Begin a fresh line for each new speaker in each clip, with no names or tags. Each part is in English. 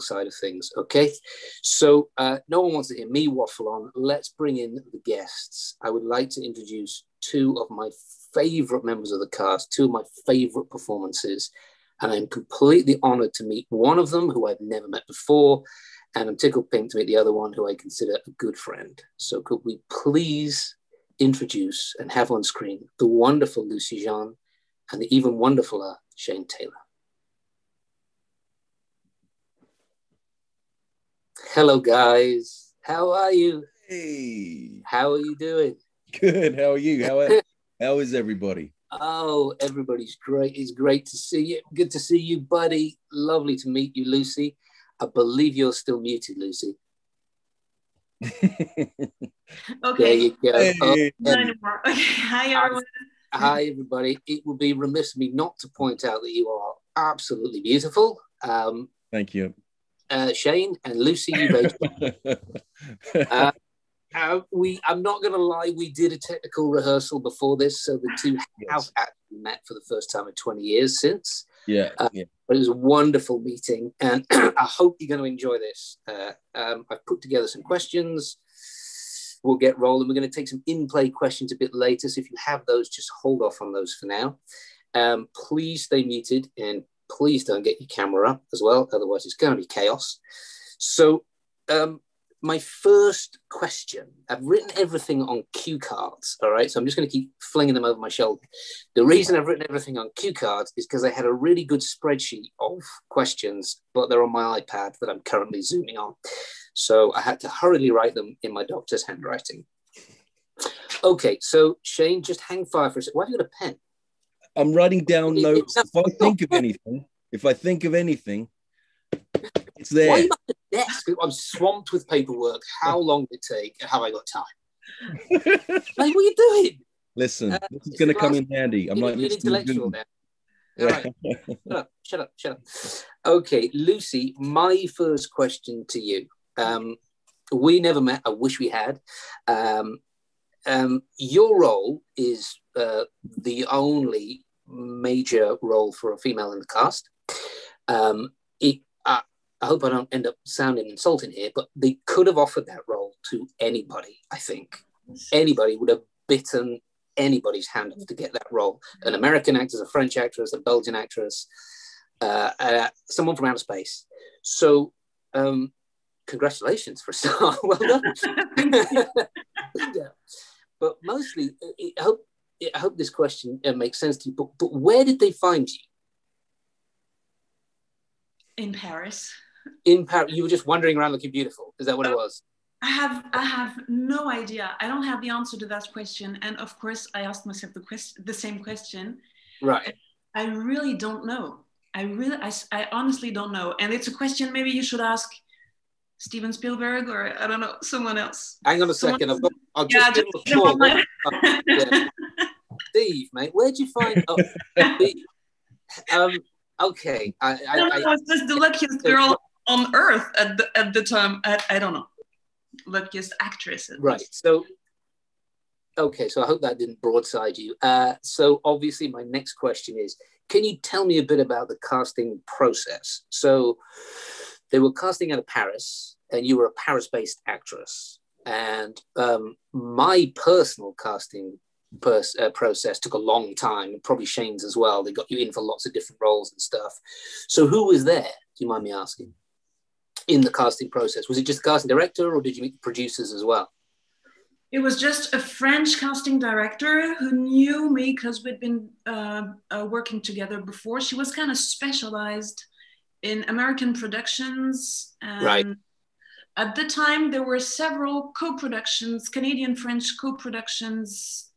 side of things, okay? So no one wants to hear me waffle on. Let's bring in the guests. I would like to introduce two of my favorite members of the cast, two of my favorite performances, and I'm completely honored to meet one of them who I've never met before, and I'm tickled pink to meet the other one who I consider a good friend. So could we please introduce and have on screen the wonderful Lucie Jeanne and the even wonderfuler Shane Taylor. Hello, guys. How are you?
Hey.
How are you doing?
Good. How are you? How is everybody?
Oh, everybody's great. It's great to see you. Good to see you, buddy. Lovely to meet you, Lucie. I believe you're still muted, Lucie.
Okay.
There you go.
Hey.
Oh,
Not anymore. Okay. Hi, everyone.
Hi, everybody. It would be remiss of me not to point out that you are absolutely beautiful.
Thank you.
Shane and Lucie, you both. I'm not going to lie, we did a technical rehearsal before this, so the two have actually met for the first time in 20 years since.
Yeah.
But it was a wonderful meeting, and I hope you're going to enjoy this. I've put together some questions. We'll get rolling. We're going to take some in-play questions a bit later, so if you have those, just hold off on those for now. Please stay muted, and please don't get your camera up as well, otherwise it's going to be chaos. So my first question, I've written everything on cue cards, all right? So I'm just going to keep flinging them over my shoulder. The reason I've written everything on cue cards is because I had a really good spreadsheet of questions, but they're on my iPad that I'm currently zooming on. So I had to hurriedly write them in my doctor's handwriting. Okay, so Shane, just hang fire for a second. Why have you got a pen?
I'm writing down notes. If I think of anything, it's there.
Why are you at the desk? I'm swamped with paperwork. How long did it take? Have I got time? Like, what are you doing?
Listen, this is going to come in handy. I'm like
Mr. Intellectual there. All right. Shut up. Okay, Lucie, my first question to you. We never met. I wish we had. Your role is the only major role for a female in the cast. I hope I don't end up sounding insulting here, but they could have offered that role to anybody, I think. Anybody would have bitten anybody's hand off to get that role. An American actress, a French actress, a Belgian actress, someone from outer space. So congratulations for a start. Well done. But mostly, I hope this question makes sense to you, but where did they find you?
In Paris.
In Paris, you were just wandering around looking beautiful. Is that what it was?
I have no idea. I don't have the answer to that question. And of course, I asked myself the same question.
Right.
I really don't know. I honestly don't know. And it's a question maybe you should ask Steven Spielberg or I don't know, someone else.
Hang on a second. I'll just give him a call. Steve, mate, where'd you find? Okay.
I was just the luckiest girl on earth at the time. I don't know. Luckiest actress.
Right. So, okay. So I hope that didn't broadside you. So obviously my next question is, can you tell me a bit about the casting process? So they were casting out of Paris and you were a Paris-based actress. And my personal casting process took a long time, and probably Shane's as well. They got you in for lots of different roles and stuff. So who was there, do you mind me asking, in the casting process? Was it just the casting director or did you meet the producers as well?
It was just a French casting director who knew me because we'd been working together before. She was kind of specialized in American productions. And
right.
At the time, there were several co-productions, Canadian-French co-productions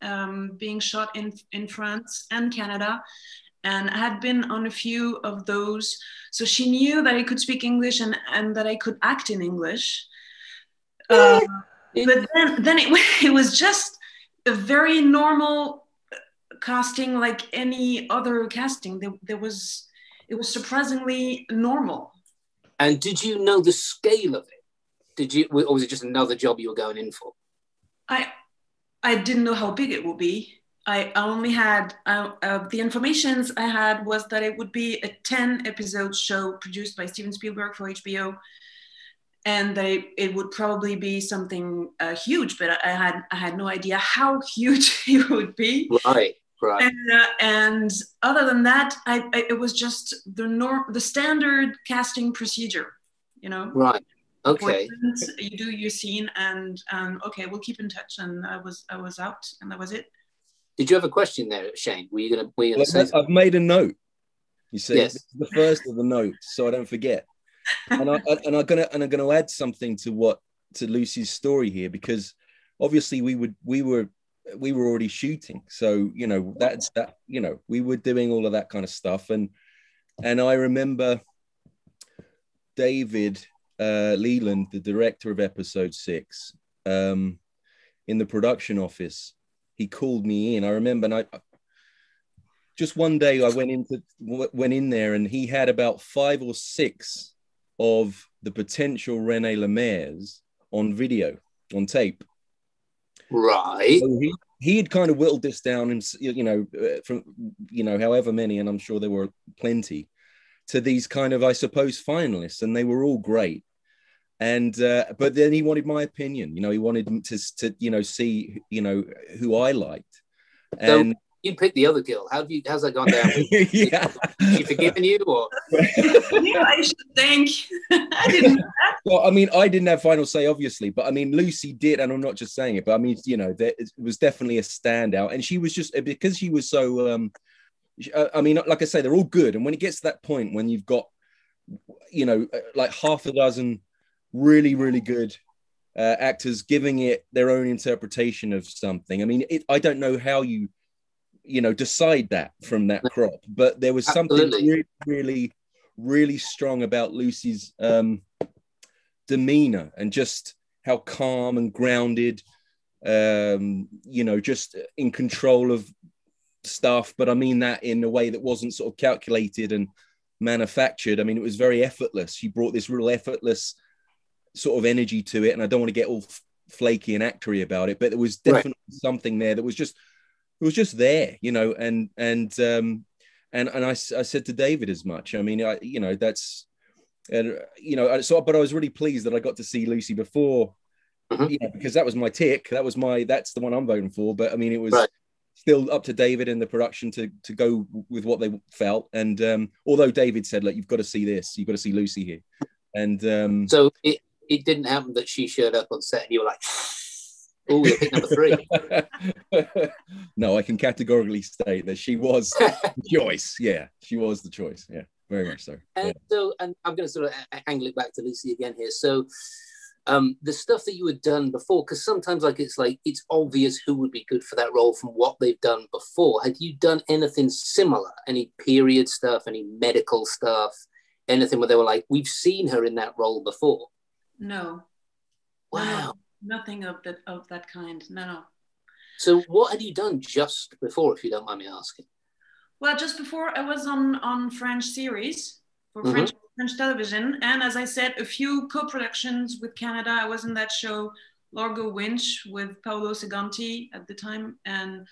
being shot in France and Canada. And I had been on a few of those. So she knew that I could speak English and that I could act in English. But then it was just a very normal casting like any other casting. It was surprisingly normal.
And did you know the scale of it? Or was it just another job you were going in for?
I didn't know how big it would be. I only had the informations I had was that it would be a 10-episode show produced by Steven Spielberg for HBO, and that it would probably be something huge. But I had no idea how huge it would be.
Right.
And other than that, it was just the standard casting procedure, you know.
Right. Okay.
You do your scene, and okay, we'll keep in touch. And I was out, and that was it. Did
you have a question there, Shane? Were you gonna say?
I've made a note. You see,
yes.
This is the first of the notes, so I don't forget. And I'm gonna add something to Lucie's story here, because obviously we were already shooting, so you know that we were doing all of that kind of stuff, and I remember David Leland, the director of episode 6, in the production office. He called me in. I remember, and I just one day I went in there, and he had about 5 or 6 of the potential Renee Lemaire's on video, on tape.
Right.
So he had kind of whittled this down, and from however many, and I'm sure there were plenty, to these kind of, I suppose, finalists, and they were all great. And but then he wanted my opinion. He wanted to see who I liked. And
so you picked the other girl. How's that gone down?
Yeah.
She forgiven you, or?
Yeah, I should think. I didn't know that.
Well, I mean, I didn't have final say, obviously, but I mean, Lucy did, and I'm not just saying it, but I mean, it was definitely a standout, and she was just, because she was so. I mean, like I say, they're all good, and when it gets to that point when you've got, like half a dozen really, really good actors giving it their own interpretation of something. I mean, I don't know how you decide that from that crop, but there was something really, really, really strong about Lucy's demeanor, and just how calm and grounded, just in control of stuff. But I mean that in a way that wasn't sort of calculated and manufactured. I mean, it was very effortless. She brought this real effortless sort of energy to it, and I don't want to get all flaky and actory about it, but there was definitely something there that was just there, and I said to David as much. I mean, that's, but I was really pleased that I got to see Lucy before, because that was my tick. That's the one I'm voting for. But I mean, it was still up to David and the production to go with what they felt. And although David said, look, you've got to see this, you've got to see Lucy here. And
so it didn't happen that she showed up on set and you were like, oh, you're pick number 3.
No, I can categorically state that she was the choice. Yeah, she was the choice. Yeah, very much so.
And and I'm going to sort of angle it back to Lucy again here. So the stuff that you had done before, because sometimes it's obvious who would be good for that role from what they've done before. Had you done anything similar? Any period stuff, any medical stuff, anything where they were like, we've seen her in that role before?
No.
Wow.
No, nothing of that kind. No.
So what had you done just before, if you don't mind me asking?
Well, just before I was on French series for French television. And as I said, a few co-productions with Canada. I was in that show, Largo Winch, with Paolo Seganti at the time. And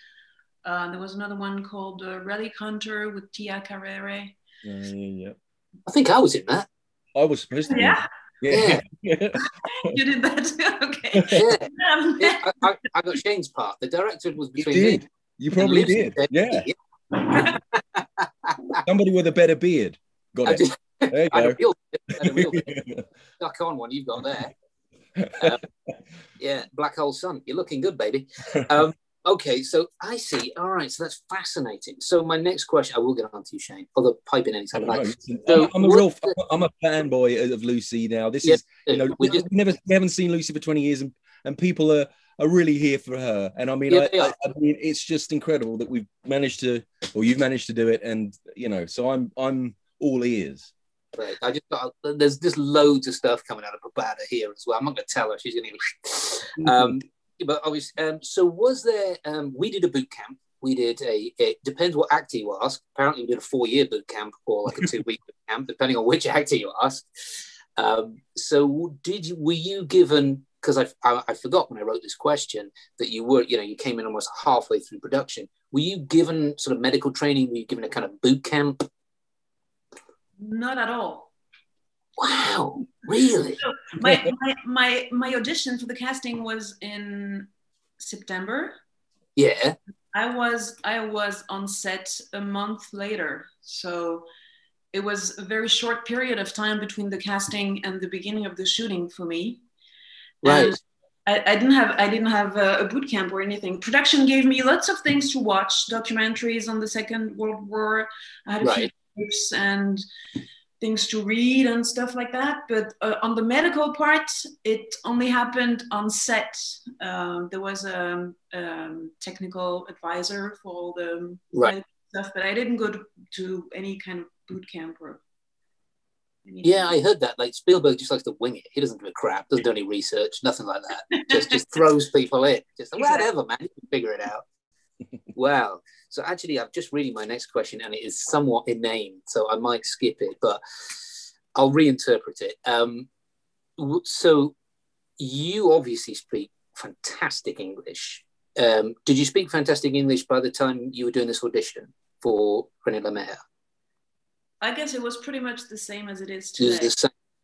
there was another one called Relic Hunter with Tia Carrere.
Yeah.
I think I was in that.
I was supposed to be.
Yeah.
Yeah.
You did that? Okay.
Yeah. I got Shane's part. The director was between me.
You probably did. Yeah. Somebody with a better beard. Got it. There you go.
I had a real duck on one you've got there. Yeah, Black Hole Sun. You're looking good, baby. Okay, so I see. All right, so that's fascinating. So my next question, I will get on to you, Shane. Although pipe in anytime.
I'm a fanboy of Lucy now. This is, we haven't seen Lucy for 20 years, and people are really here for her. And I mean, I mean, it's just incredible that you've managed to do it. And so I'm all ears.
Right. There's just loads of stuff coming out of Babada here as well. I'm not going to tell her; she's going to. But obviously, so was there? We did a boot camp. We did it depends what actor you ask. Apparently, we did a 4-year boot camp or like a 2-week boot camp, depending on which actor you ask. So were you given because I forgot when I wrote this question that you came in almost halfway through production. Were you given sort of medical training? Were you given a kind of boot camp?
Not at all.
Wow, really?
So my audition for the casting was in September.
Yeah.
I was on set a month later, so it was a very short period of time between the casting and the beginning of the shooting for me.
Right.
And I didn't have a boot camp or anything. Production gave me lots of things to watch, documentaries on the Second World War. I had a few books and things to read and stuff like that. But on the medical part, it only happened on set. There was a technical advisor for all the medical stuff, but I didn't go to any kind of boot camp or anything.
Yeah, I heard that. Like Spielberg just likes to wing it. He doesn't give a crap, doesn't do any research, nothing like that. Just throws people in. Just whatever, man, you can figure it out. Wow. So actually, I'm just reading my next question, and it is somewhat inane, so I might skip it, but I'll reinterpret it. So you obviously speak fantastic English. Did you speak fantastic English by the time you were doing this audition for Renee Lemaire?
I guess it was pretty much the same as it is today.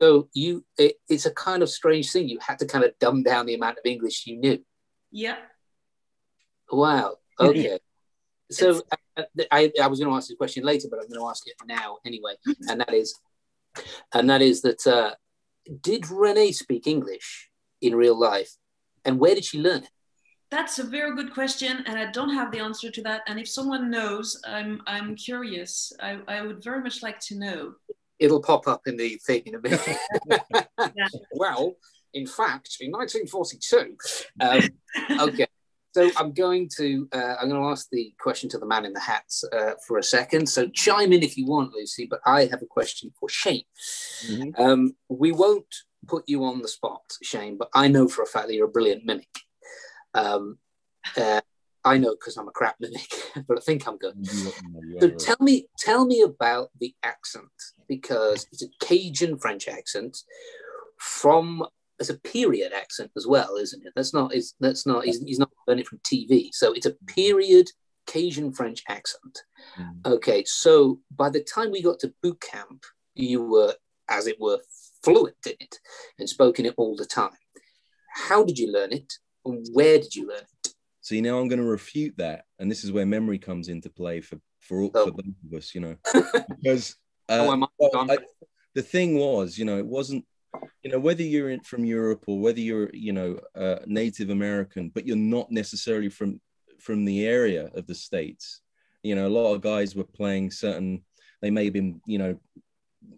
So it's a kind of strange thing. You had to kind of dumb down the amount of English you knew. Yeah. Wow. Okay. So I was going to ask this question later, but I'm going to ask it now anyway. And that is that did Renee speak English in real life, and where did she learn it?
That's a very good question, and I don't have the answer to that. And if someone knows, I'm curious. I would very much like to know.
It'll pop up in the thing in a minute. Yeah. Well, in fact, in 1942. Okay. So I'm going to ask the question to the man in the hats for a second. So chime in if you want, Lucy, but I have a question for Shane. Mm-hmm. We won't put you on the spot, Shane, but I know for a fact that you're a brilliant mimic. I know because I'm a crap mimic, but I think I'm good. So tell me about the accent, because it's a Cajun French accent it's a period accent as well, isn't it? He's not learning it from TV. So it's a period Cajun French accent. Mm. Okay, so by the time we got to boot camp, you were, as it were, fluent in it and spoke in it all the time. How did you learn it, and where did you learn it?
See, now I'm going to refute that, and this is where memory comes into play for both of us, because the thing was, it wasn't. Whether you're from Europe or whether you're, Native American, but you're not necessarily from the area of the States. A lot of guys were playing they may have been,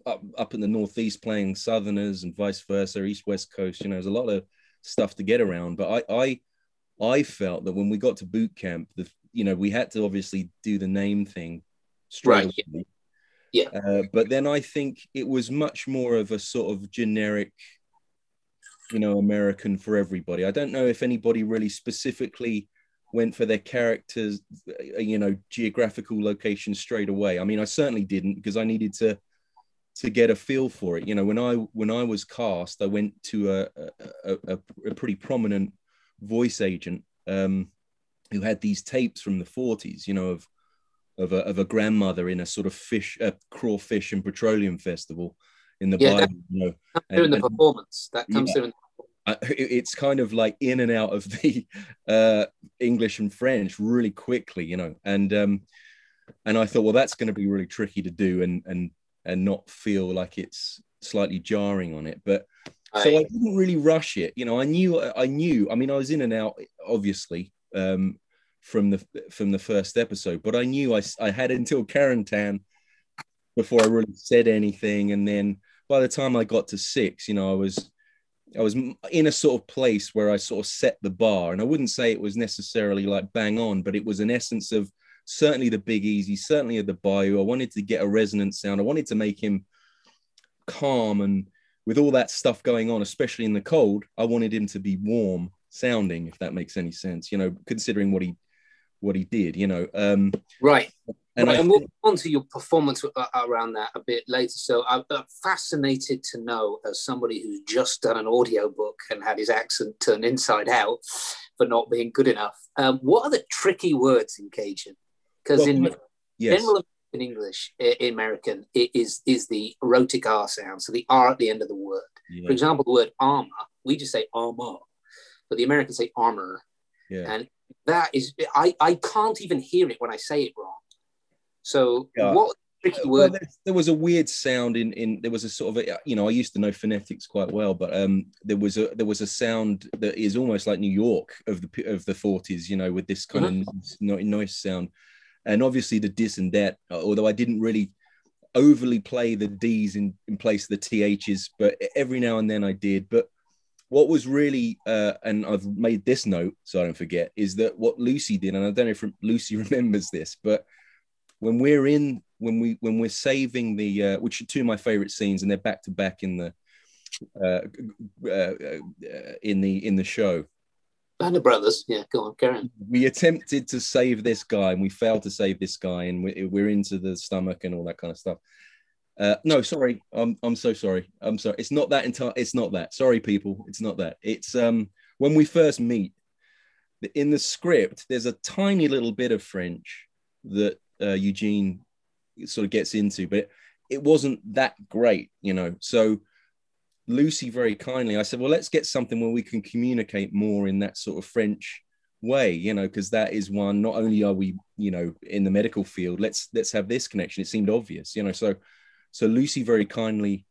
up in the Northeast playing Southerners and vice versa, East, West Coast. There's a lot of stuff to get around. But I felt that when we got to boot camp, we had to obviously do the name thing straight away. Yeah. But then I think it was much more of a sort of generic, American for everybody. I don't know if anybody really specifically went for their characters, geographical location straight away. I mean, I certainly didn't, because I needed to get a feel for it. When I was cast, I went to a pretty prominent voice agent who had these tapes from the 40s, of a grandmother in a sort of crawfish and petroleum festival in the Bible.
During the performance, that comes through.
It's kind of like in and out of the English and French really quickly, and I thought, well, that's going to be really tricky to do and not feel like it's slightly jarring on it. But so I didn't really rush it. I knew. I mean, I was in and out, obviously. From the first episode, but I knew I had until Quarantine before I really said anything, and then by the time I got to 6, I was in a sort of place where I sort of set the bar, and I wouldn't say it was necessarily like bang on, but it was an essence of certainly the Big Easy, certainly of the Bayou. I wanted to get a resonant sound. I wanted to make him calm, and with all that stuff going on, especially in the cold, I wanted him to be warm sounding, if that makes any sense, considering what he did, right.
And we'll go on to your performance around that a bit later. So I'm fascinated to know, as somebody who's just done an audiobook and had his accent turned inside out for not being good enough, what are the tricky words in Cajun? Because in general in English, in American, it is the rhotic R sound, so the R at the end of the word. Yeah. For example, the word armor, we just say armor, but the Americans say armor. Yeah. And that is, I can't even hear it when I say it wrong. So what tricky word?
Well, there was a weird sound there was a sort of a, I used to know phonetics quite well, but there was a sound that is almost like New York of the 40s, with this kind of noise sound, and obviously the dis and that. Although I didn't really overly play the D's in place of the THs, but every now and then I did. But what was really, and I've made this note so I don't forget, is that what Lucie did, and I don't know if Lucie remembers this, but when we're saving the, which are two of my favorite scenes, and they're back to back in the show.
Band of Brothers, yeah, go on, Karen.
We attempted to save this guy, and we failed to save this guy, and we're into the stomach and all that kind of stuff. No, sorry, I'm so sorry. I'm sorry. It's not that entire. It's not that. Sorry, people. It's not that. It's when we first meet. In the script, there's a tiny little bit of French that Eugene sort of gets into, but it wasn't that great, So Lucie very kindly, I said, well, let's get something where we can communicate more in that sort of French way, because that is one. Not only are we, in the medical field, let's have this connection. It seemed obvious, So Lucie very kindly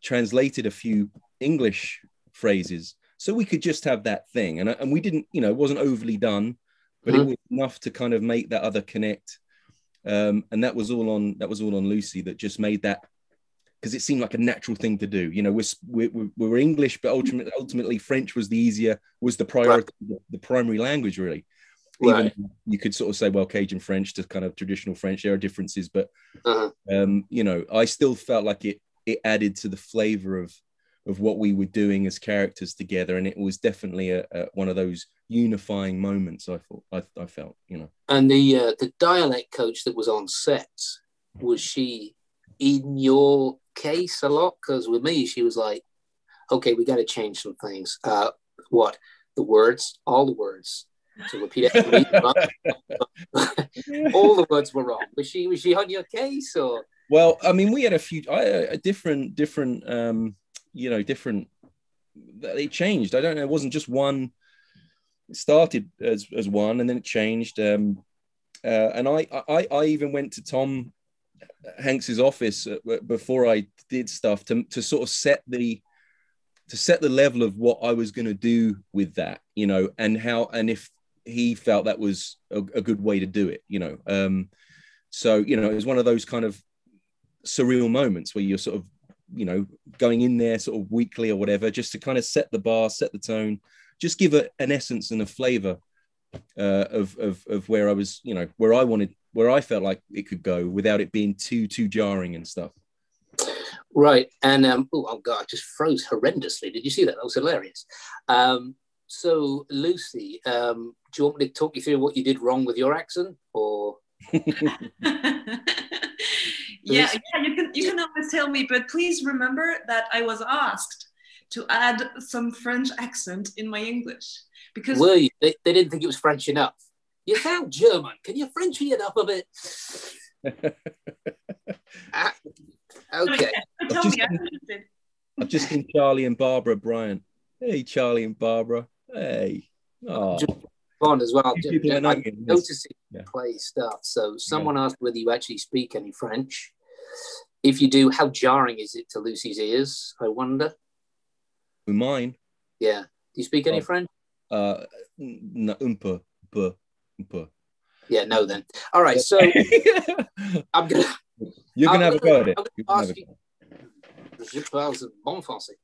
translated a few English phrases so we could just have that thing, and we didn't, it wasn't overly done, but it was enough to kind of make that other connect. And that was all on Lucie, that just made that, because it seemed like a natural thing to do. We're English, but ultimately French was the priority, the primary language, really. Right. Even you could sort of say, well, Cajun French to kind of traditional French, there are differences, but I still felt like it added to the flavor of what we were doing as characters together, and it was definitely a one of those unifying moments. I felt.
And the dialect coach that was on set, was she in your case a lot? Because with me, she was like, "Okay, we got to change some things. What the words? All the words." So repeat it to me. All the words were wrong. Was she on your case, or?
Well, I mean, we had a few different. They changed. I don't know. It wasn't just one. It started as one, and then it changed. And I even went to Tom Hanks's office before I did stuff to sort of set the level of what I was going to do with that, and if he felt that was a good way to do it, So, it was one of those kind of surreal moments where you're sort of, going in there sort of weekly or whatever, just to kind of set the bar, set the tone, just give it an essence and a flavor of where I was, where I felt like it could go without it being too jarring and stuff.
Right. And, oh God, I just froze horrendously. Did you see that? That was hilarious. So Lucie, do you want me to talk you through what you did wrong with your accent, or?
Yeah, you can always tell me, but please remember that I was asked to add some French accent in my English, because
were you? They didn't think it was French enough. You sound German. Can you Frenchy it up a bit? Okay.
I've just seen Charlie and Barbara Bryant. Hey, Charlie and Barbara. Hey. Oh.
On as well. I'm noticing play stuff. So someone asked whether you actually speak any French. If you do, how jarring is it to Lucie's ears, I wonder?
With mine?
Yeah. Do you speak any French?
No, un peu.
Yeah, no then. All right, so I'm gonna.
You're gonna have a go at it.
Je parle bon français.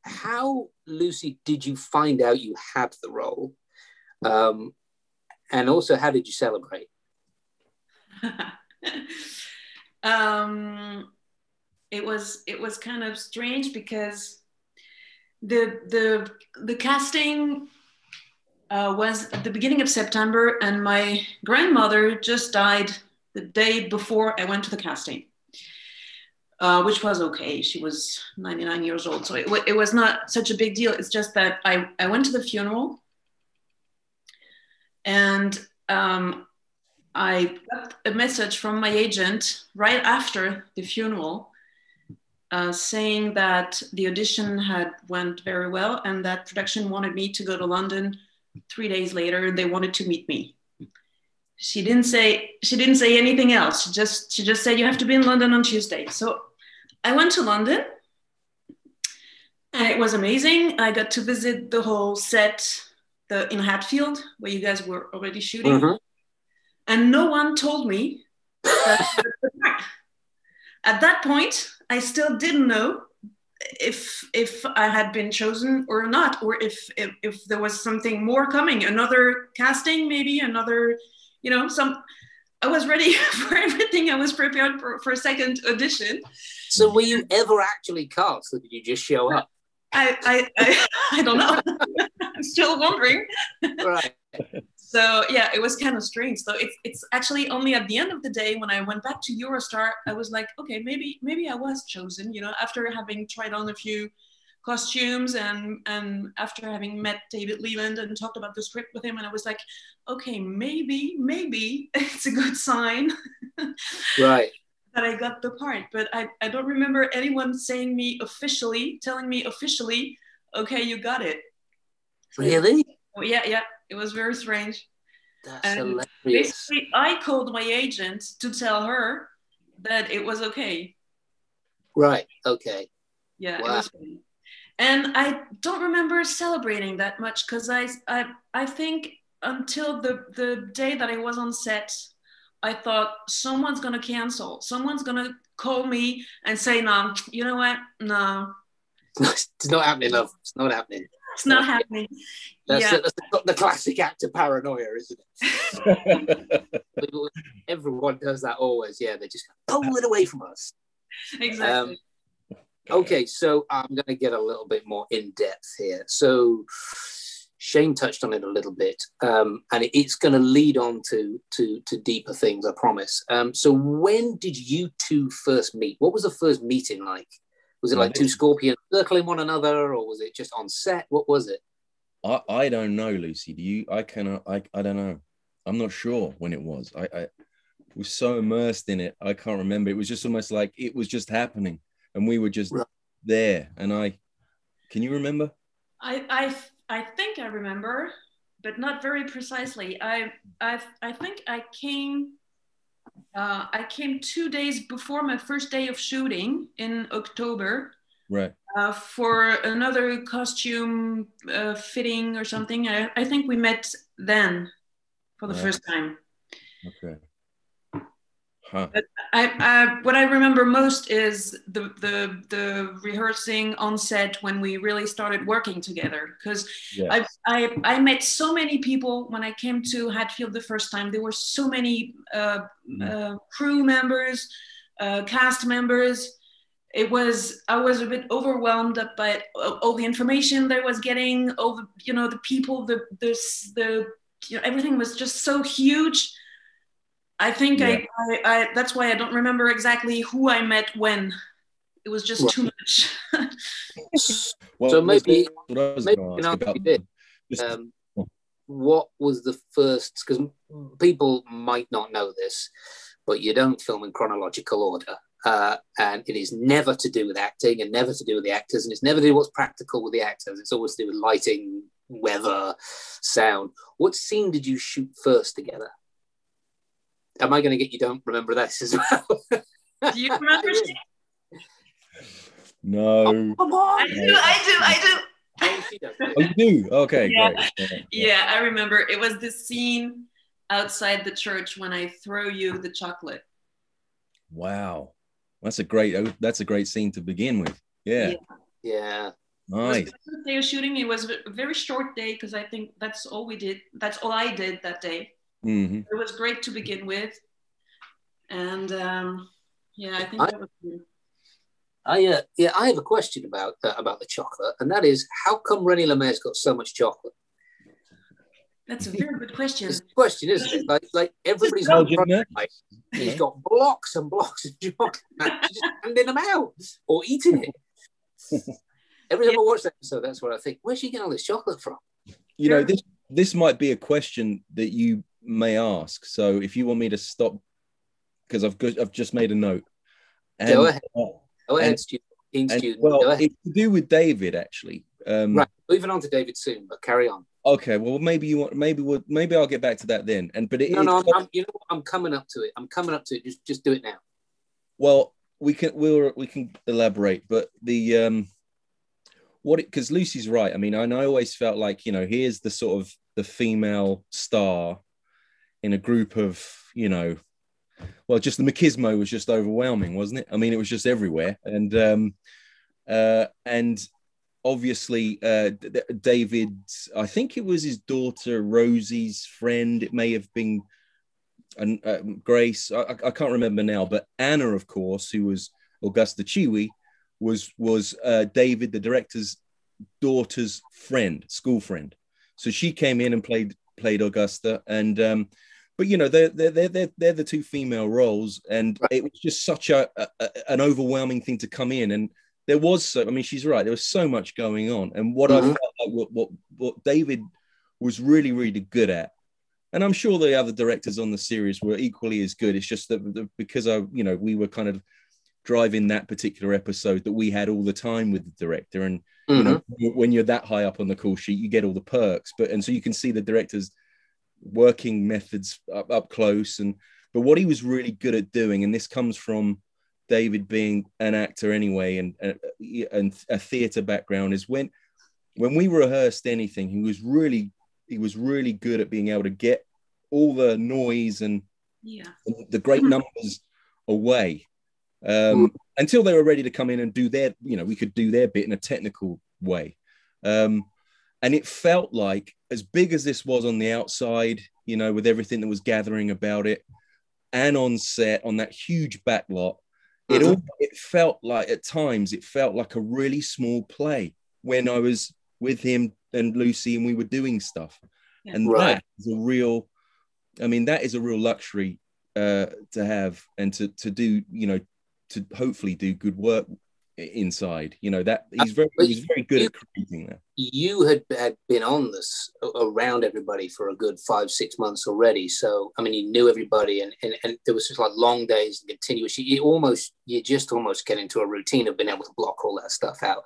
How, Lucie, did you find out you had the role? And also, how did you celebrate?
It was kind of strange because the casting was at the beginning of September, and my grandmother just died the day before I went to the casting, which was okay. She was 99 years old, so it was not such a big deal. It's just that I went to the funeral, and I got a message from my agent right after the funeral saying that the audition had went very well and that production wanted me to go to London 3 days later, and they wanted to meet me. She didn't say anything else. She just said, you have to be in London on Tuesday. So I went to London, and it was amazing. I got to visit the whole set in Hatfield, where you guys were already shooting. Mm-hmm. And no one told me that at that point, I still didn't know if I had been chosen or not, or if there was something more coming, another casting, maybe another, I was ready for everything. I was prepared for a second audition.
So were you ever actually cast, or did you just show up?
I don't know. I'm still wondering.
Right.
So yeah, it was kind of strange. So it's actually only at the end of the day when I went back to Eurostar, I was like, okay, maybe I was chosen, after having tried on a few costumes and after having met David Leland and talked about the script with him, and I was like, okay, maybe it's a good sign.
Right.
That I got the part, but I don't remember anyone telling me officially, okay, you got it.
Really?
Oh, yeah. It was very strange.
That's
and
hilarious.
Basically, I called my agent to tell her that it was okay.
Right. Okay.
Yeah,
wow.
It was funny. And I don't remember celebrating that much because I think until the day that I was on set, I thought someone's gonna cancel. Someone's gonna call me and say, "No, you know what? No,
it's not happening, love. It's not happening.
It's not happening."
That's the classic actor paranoia, isn't it? Everyone does that always. Yeah, they just pull it away from us.
Exactly.
Okay, so I'm going to get a little bit more in depth here. So Shane touched on it a little bit, and it's going to lead on to deeper things, I promise. So when did you two first meet? What was the first meeting like? Was it like two scorpions circling one another, or was it just on set? What was it?
I don't know, Lucy. Do you? I don't know. I'm not sure when it was. I was so immersed in it, I can't remember. It was just almost like it was just happening, and we were just there. And can you remember?
I think I remember, but not very precisely. I think I came 2 days before my first day of shooting in October.
Right.
For another costume fitting or something. I think we met then for the first time.
Okay. Huh.
But what I remember most is the rehearsing on set when we really started working together. Because I met so many people when I came to Hatfield the first time. There were so many crew members, cast members. I was a bit overwhelmed by all the information that I was getting, all the people, everything was just so huge. I think I that's why I don't remember exactly who I met when. It was just too much.
So maybe what was the first? Because people might not know this, but you don't film in chronological order. And it is never to do with acting and never to do with the actors, and it's never to do what's practical with the actors. It's always to do with lighting, weather, sound. What scene did you shoot first together? Am I going to get you don't remember this as well?
Do you remember?
No.
Oh, come on. I do.
Oh, you do? Okay, great.
Yeah, I remember. It was this scene outside the church when I throw you the chocolate.
Wow. That's a great scene to begin with. Yeah. Nice.
It was the first day of shooting. It was a very short day because I think that's all we did. That's all I did that day.
Mm-hmm.
It was great to begin with. And I think that was good.
I have a question about the chocolate, and that is, how come Renee Lemaire's got so much chocolate?
That's a very good question.
It's a question, isn't it? Like everybody's on
Belgian
the right? He's got blocks and blocks of chocolate. She's just handing them out or eating it. Every time I watch that episode, that's what I think. Where's she getting all this chocolate from?
You know, this might be a question that you may ask. So if you want me to stop, because I've just made a note. And,
go ahead, student.
Well, it's to do with David, actually.
Right, moving on to David soon, but carry on.
Okay, well, maybe I'll get back to that then.
I'm coming up to it. Just do it now.
Well, we can elaborate, but because Lucie's right. I mean, I always felt like, you know, here's the sort of the female star in a group of, you know, well, just the machismo was just overwhelming, wasn't it? I mean, it was just everywhere, and obviously David's, I think it was his daughter Rosie's friend. It may have been Grace. I can't remember now, but Anna, of course, who was Augusta Chiwi, was David, the director's daughter's friend, school friend. So she came in and played Augusta, and but you know, they're the two female roles, and it was just such an overwhelming thing to come in. And there was I mean, she's right. There was so much going on, and what I felt like what David was really, really good at, and I'm sure the other directors on the series were equally as good. It's just that because we were kind of driving that particular episode, that we had all the time with the director, and you know, when you're that high up on the call sheet, you get all the perks. And so you can see the director's working methods up close. But what he was really good at doing, and this comes from David being an actor anyway, and a theatre background, is when we rehearsed anything, he was really good at being able to get all the noise and the great numbers away. Until they were ready to come in and do their, you know, we could do their bit in a technical way. And it felt like, as big as this was on the outside, you know, with everything that was gathering about it, and on set, on that huge backlot, it felt like, at times, it felt like a really small play when I was with him and Lucie and we were doing stuff. Yeah. And that is a real luxury to have, and to do, you know, to hopefully do good work inside, you know, that he was very good at creating that.
You had been on this around everybody for a good 5-6 months already, so I mean, you knew everybody, and there was just like long days and continuous. You just almost get into a routine of being able to block all that stuff out.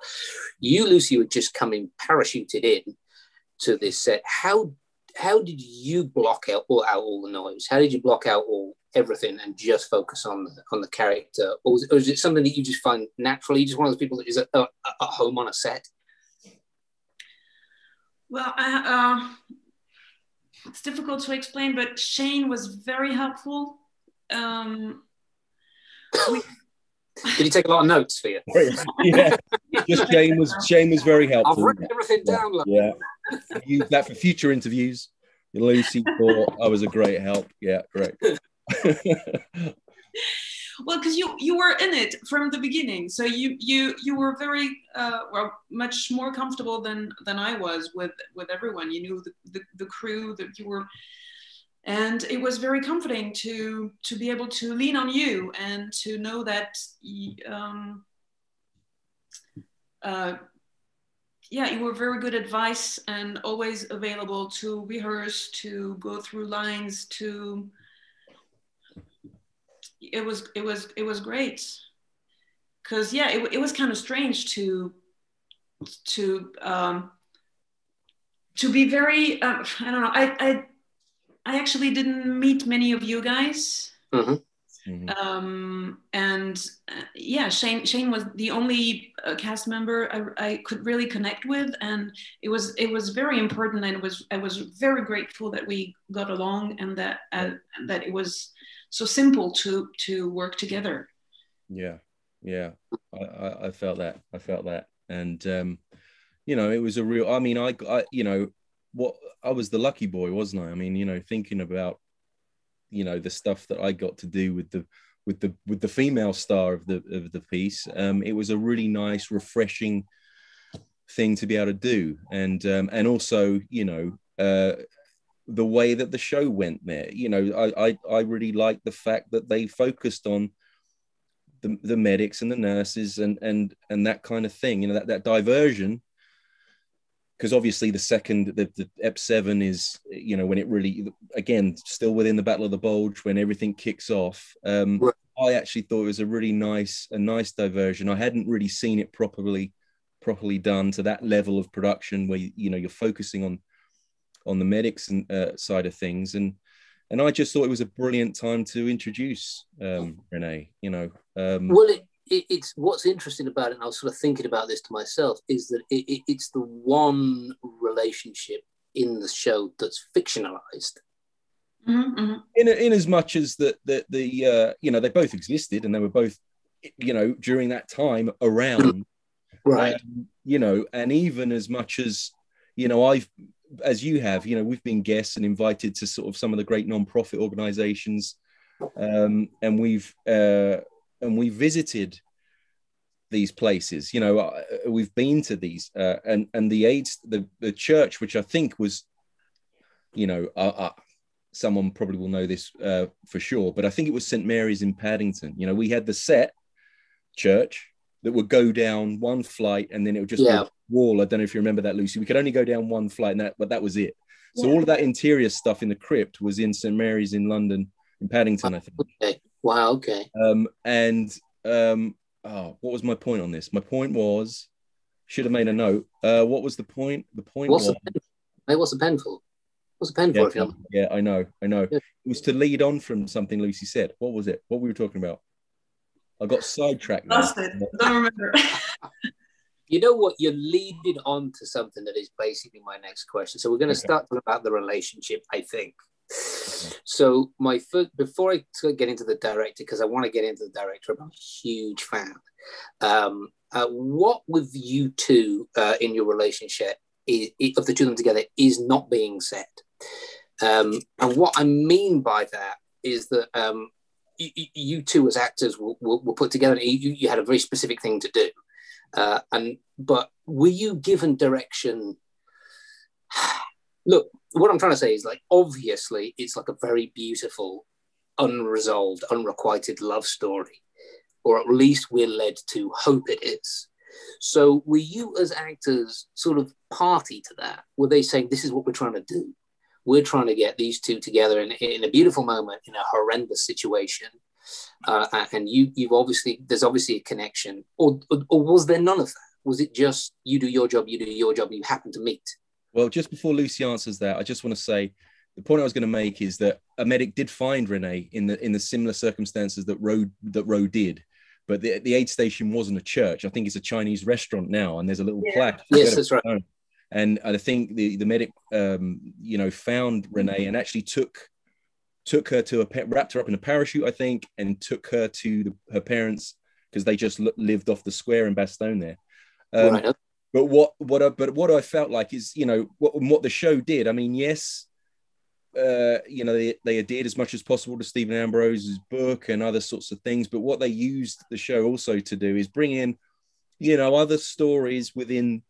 You, Lucie, were just coming parachuted in to this set. How did you block out all the noise? How did you block out everything and just focus on the character, or is it something that you just find naturally? You're just one of those people that is at home on a set?
Well, it's difficult to explain, but Shane was very helpful.
Did he take a lot of notes for you?
Yeah, just Shane was very helpful.
I've written everything down.
Yeah, use that for future interviews. Lucie thought I was a great help. Yeah, great.
Well, because you were in it from the beginning, so you were very much more comfortable than I was with everyone. You knew the crew that you were, and it was very comforting to be able to lean on you and to know that you were very good advice and always available to rehearse, to go through lines, to. It was great, because it was kind of strange to be very I don't know, I actually didn't meet many of you guys. Shane was the only cast member I could really connect with, and it was very important, and I was very grateful that we got along, and that it was so simple to work together.
Yeah. I felt that. And, you know, it was a real, I mean, I was the lucky boy, wasn't I? I mean, you know, thinking about, you know, the stuff that I got to do with the female star of the piece. It was a really nice, refreshing thing to be able to do. And also, you know, the way that the show went there. You know, I really liked the fact that they focused on the medics and the nurses and that kind of thing, you know, that diversion. Because obviously the Ep 7 is, you know, when it really, again, still within the Battle of the Bulge, when everything kicks off.
Right.
I actually thought it was a really nice diversion. I hadn't really seen it properly done to that level of production where, you know, you're focusing on the medics and side of things. And I just thought it was a brilliant time to introduce Renee, you know.
Well, it's what's interesting about it, and I was sort of thinking about this to myself, is that it's the one relationship in the show that's fictionalized.
Mm-hmm.
In as much as the you know, they both existed and they were both, you know, during that time around,
right?
You know, and even as much as, you know, as you have, you know, we've been guests and invited to sort of some of the great non-profit organizations, and we've visited these places. You know, we've been to these, and the church, which I think was, you know, someone probably will know this for sure, but I think it was St. Mary's in Paddington. You know, we had the set church that would go down one flight and then it would just go wall. I don't know if you remember that, Lucy. We could only go down one flight, but that was it. So all of that interior stuff in the crypt was in St. Mary's in London, in Paddington, I think.
Okay. Wow. Okay.
What was my point on this? My point was, should have made a note. What was the point? The point was,
what's the pen for? What's the pen for? If you know?
Yeah, I know.
Yeah.
It was to lead on from something Lucy said. What was it? What we were talking about? I got sidetracked.
Lost it. Don't remember.
You know what? You're leading on to something that is basically my next question. So we're going to start talking about the relationship, I think. Okay. So before I get into the director, because I want to get into the director, I'm a huge fan. What with you two in your relationship of the two of them together is not being said. And what I mean by that is that you two as actors were put together and you had a very specific thing to do. But were you given direction? Look, what I'm trying to say is, like, obviously it's like a very beautiful, unresolved, unrequited love story, or at least we're led to hope it is. So were you as actors sort of party to that? Were they saying, this is what we're trying to do? We're trying to get these two together in a beautiful moment, in a horrendous situation. And there's obviously a connection, or was there none of that? Was it just you do your job, and you happen to meet?
Well, just before Lucy answers that, I just want to say the point I was going to make is that a medic did find Renee in the similar circumstances that Roe did, but the aid station wasn't a church. I think it's a Chinese restaurant now, and there's a little plaque.
Yes, that's right.
And I think the medic, you know, found Renee and actually took her to wrapped her up in a parachute, I think, and took her to her parents because they just lived off the square in Bastogne there.
Right.
But what I felt like is, you know, what the show did. I mean, yes, you know, they adhered as much as possible to Stephen Ambrose's book and other sorts of things. But what they used the show also to do is bring in, you know, other stories within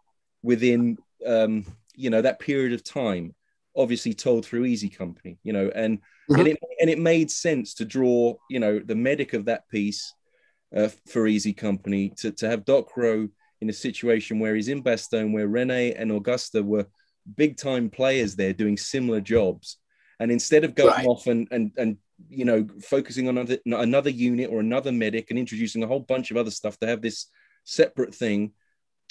you know, that period of time, obviously told through Easy Company, you know, and it made sense to draw, you know, the medic of that piece for Easy Company to have Doc Rowe in a situation where he's in Bastogne, where Renee and Augusta were big time players there doing similar jobs. And instead of going off and you know, focusing on another unit or another medic and introducing a whole bunch of other stuff to have this separate thing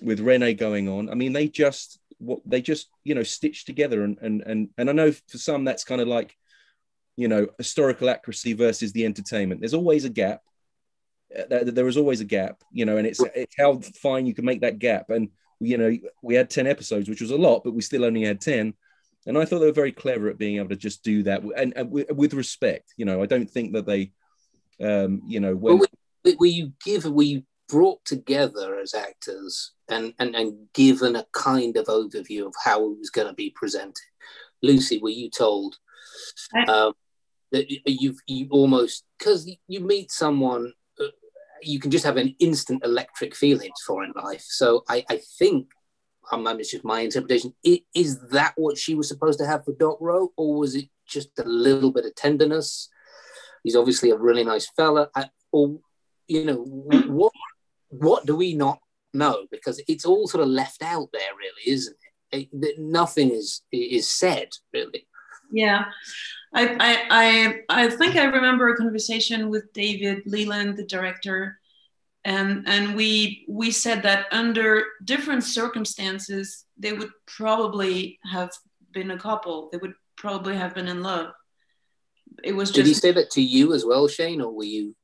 with Renee going on, I mean, they just you know, stitched together and I know for some that's kind of like, you know, historical accuracy versus the entertainment. There's always a gap. There is always a gap, you know, and it's how fine you can make that gap. And you know, we had 10 episodes, which was a lot, but we still only had 10. And I thought they were very clever at being able to just do that and with respect. You know, I don't think that they, you know,
were you brought together as actors and given a kind of overview of how it was going to be presented? Lucy, were you told that you almost, because you meet someone you can just have an instant electric feelings for in life? So I think it's just my interpretation. Is that what she was supposed to have for Doc Rowe, or was it just a little bit of tenderness? He's obviously a really nice fella. Or, you know, what do we not know? Because it's all sort of left out there, really, isn't it? Nothing is said, really.
Yeah. I think I remember a conversation with David Leland, the director, and we said that under different circumstances, they would probably have been a couple. They would probably have been in love. It was just...
Did he say that to you as well, Shane, or were you?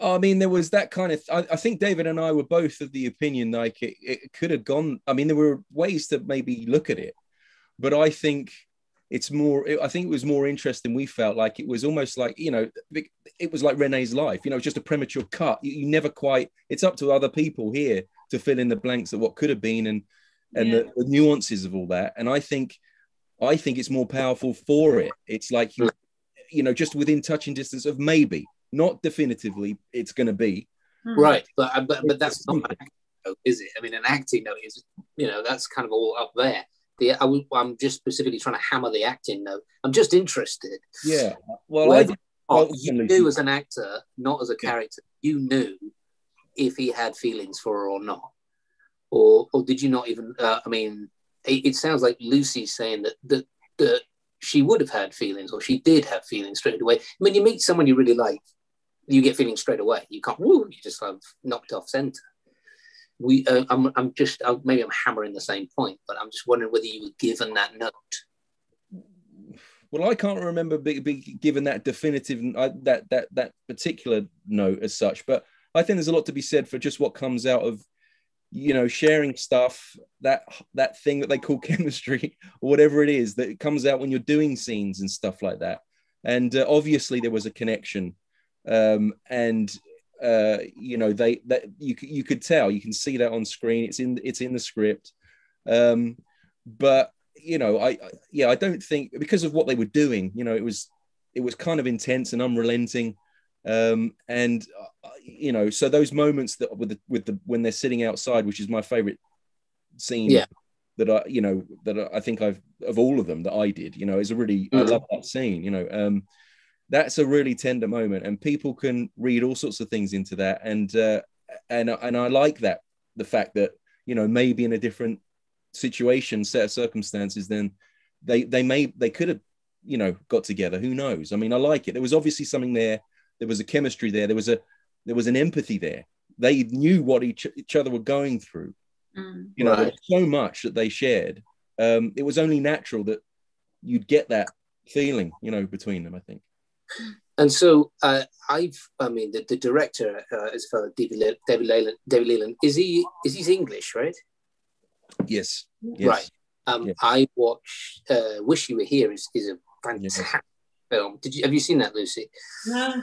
I mean, there was that kind of... I think David and I were both of the opinion, like, it could have gone... I mean, there were ways to maybe look at it, but I think it's more... I think it was more interesting. We felt like it was almost like, you know, it was like Renee's life, you know, just a premature cut. You never quite... It's up to other people here to fill in the blanks of what could have been and the nuances of all that. And I think it's more powerful for it. It's like, you know, just within touching distance of maybe... Not definitively, it's going to be
right, but that's not an acting note, is it? I mean, an acting note is, you know, that's kind of all up there. I'm just specifically trying to hammer the acting note. I'm just interested.
Yeah, well,
you knew as an actor, not as a character. You knew if he had feelings for her or not, or did you not even? I mean, it sounds like Lucie's saying that she would have had feelings, or she did have feelings straight away. When you meet someone you really like, you get feelings straight away. You can't, you just have knocked off center. Maybe I'm hammering the same point, but I'm just wondering whether you were given that note.
Well, I can't remember being given that definitive, that particular note as such, but I think there's a lot to be said for just what comes out of, you know, sharing stuff, that thing that they call chemistry or whatever it is that comes out when you're doing scenes and stuff like that. And obviously there was a connection, you know, you could tell, you can see that on screen. It's in the script, but you know, I don't think, because of what they were doing, you know, it was kind of intense and unrelenting. You know, so those moments that when they're sitting outside, which is my favorite scene, that I think of all of them that I did, you know, is a really, I love that scene, you know, that's a really tender moment, and people can read all sorts of things into that. And I like that, the fact that, you know, maybe in a different situation, set of circumstances, then they could have, you know, got together. Who knows? I mean, I like it. There was obviously something there. There was a chemistry there. There was an empathy there. They knew what each other were going through. You know, there was so much that they shared. It was only natural that you'd get that feeling, you know, between them, I think.
And so the director is a fellow, David Leland. Is he English, right?
Yes.
Right. Yes. I watched Wish You Were Here is a fantastic film. Have you seen that, Lucy?
No.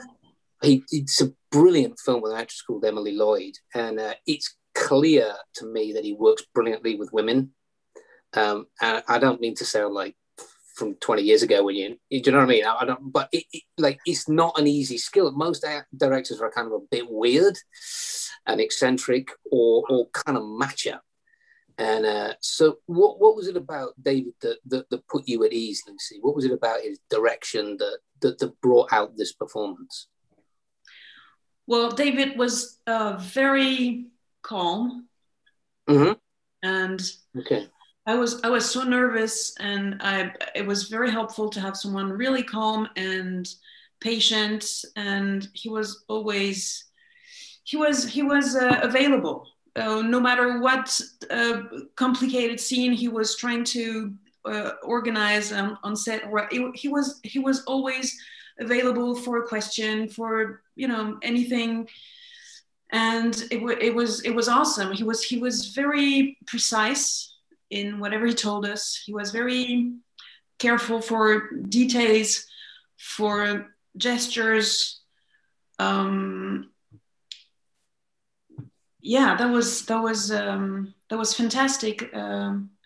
It's a brilliant film with an actress called Emily Lloyd, and it's clear to me that he works brilliantly with women. And I don't mean to sound like from 20 years ago when do you know what I mean? I don't, but it's not an easy skill. Most directors are kind of a bit weird and eccentric or kind of macho. And so what was it about David that put you at ease, Lucy? What was it about his direction that brought out this performance?
Well, David was very calm.
Mm-hmm.
And
okay.
I was so nervous, and it was very helpful to have someone really calm and patient, and he was always available. No matter what complicated scene he was trying to organize on set, he was always available for a question, for, you know, anything. And it was awesome. He was very precise in whatever he told us. He was very careful for details, for gestures. That was fantastic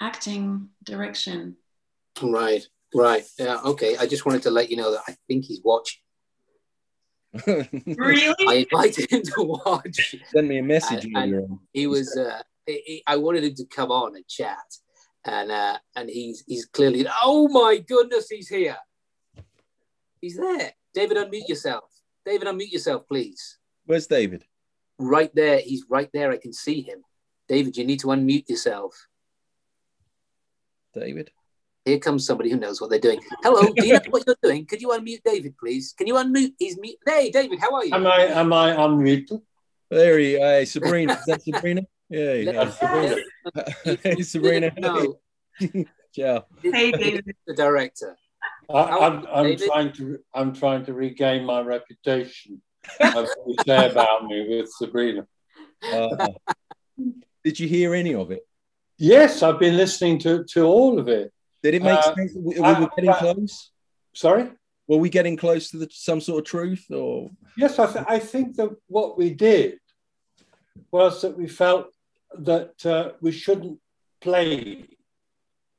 acting direction.
Right. Yeah. Okay. I just wanted to let you know that I think he's watching.
Really?
I invited him to watch.
Send me a message.
And he was I wanted him to come on and chat, and he's clearly. Oh my goodness, he's here. He's there. David, unmute yourself. David, unmute yourself, please.
Where's David?
Right there. He's right there. I can see him. David, you need to unmute yourself.
David.
Here comes somebody who knows what they're doing. Hello, do you know what you're doing? Could you unmute David, please? Can you unmute? He's mute. Hey, David, how are you?
Am I unmuted?
There he is. Sabrina. Is that Sabrina? Yeah.
Sabrina.
Hey, Sabrina.
No.
Ciao.
Hey, David.
The director.
I'm trying to regain my reputation of what you say about me with Sabrina.
Did you hear any of it?
Yes, I've been listening to all of it.
Did it make sense? We were getting close.
Sorry?
Were we getting close to some sort of truth, or?
Yes, I think that what we did was that we felt that we shouldn't play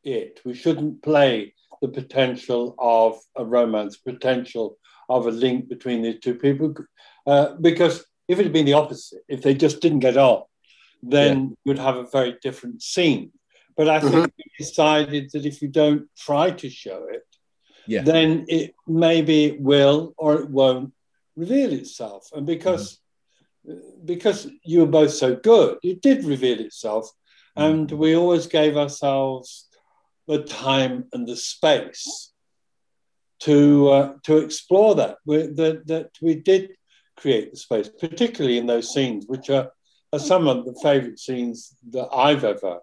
it. We shouldn't play the potential of a romance, potential of a link between the two people, because if it had been the opposite, if they just didn't get on, then you'd have a very different scene. But I think we decided that if you don't try to show it, then maybe it will or it won't reveal itself. And because you were both so good, it did reveal itself. And we always gave ourselves the time and the space to explore that. That we did create the space, particularly in those scenes, which are some of the favourite scenes that I've ever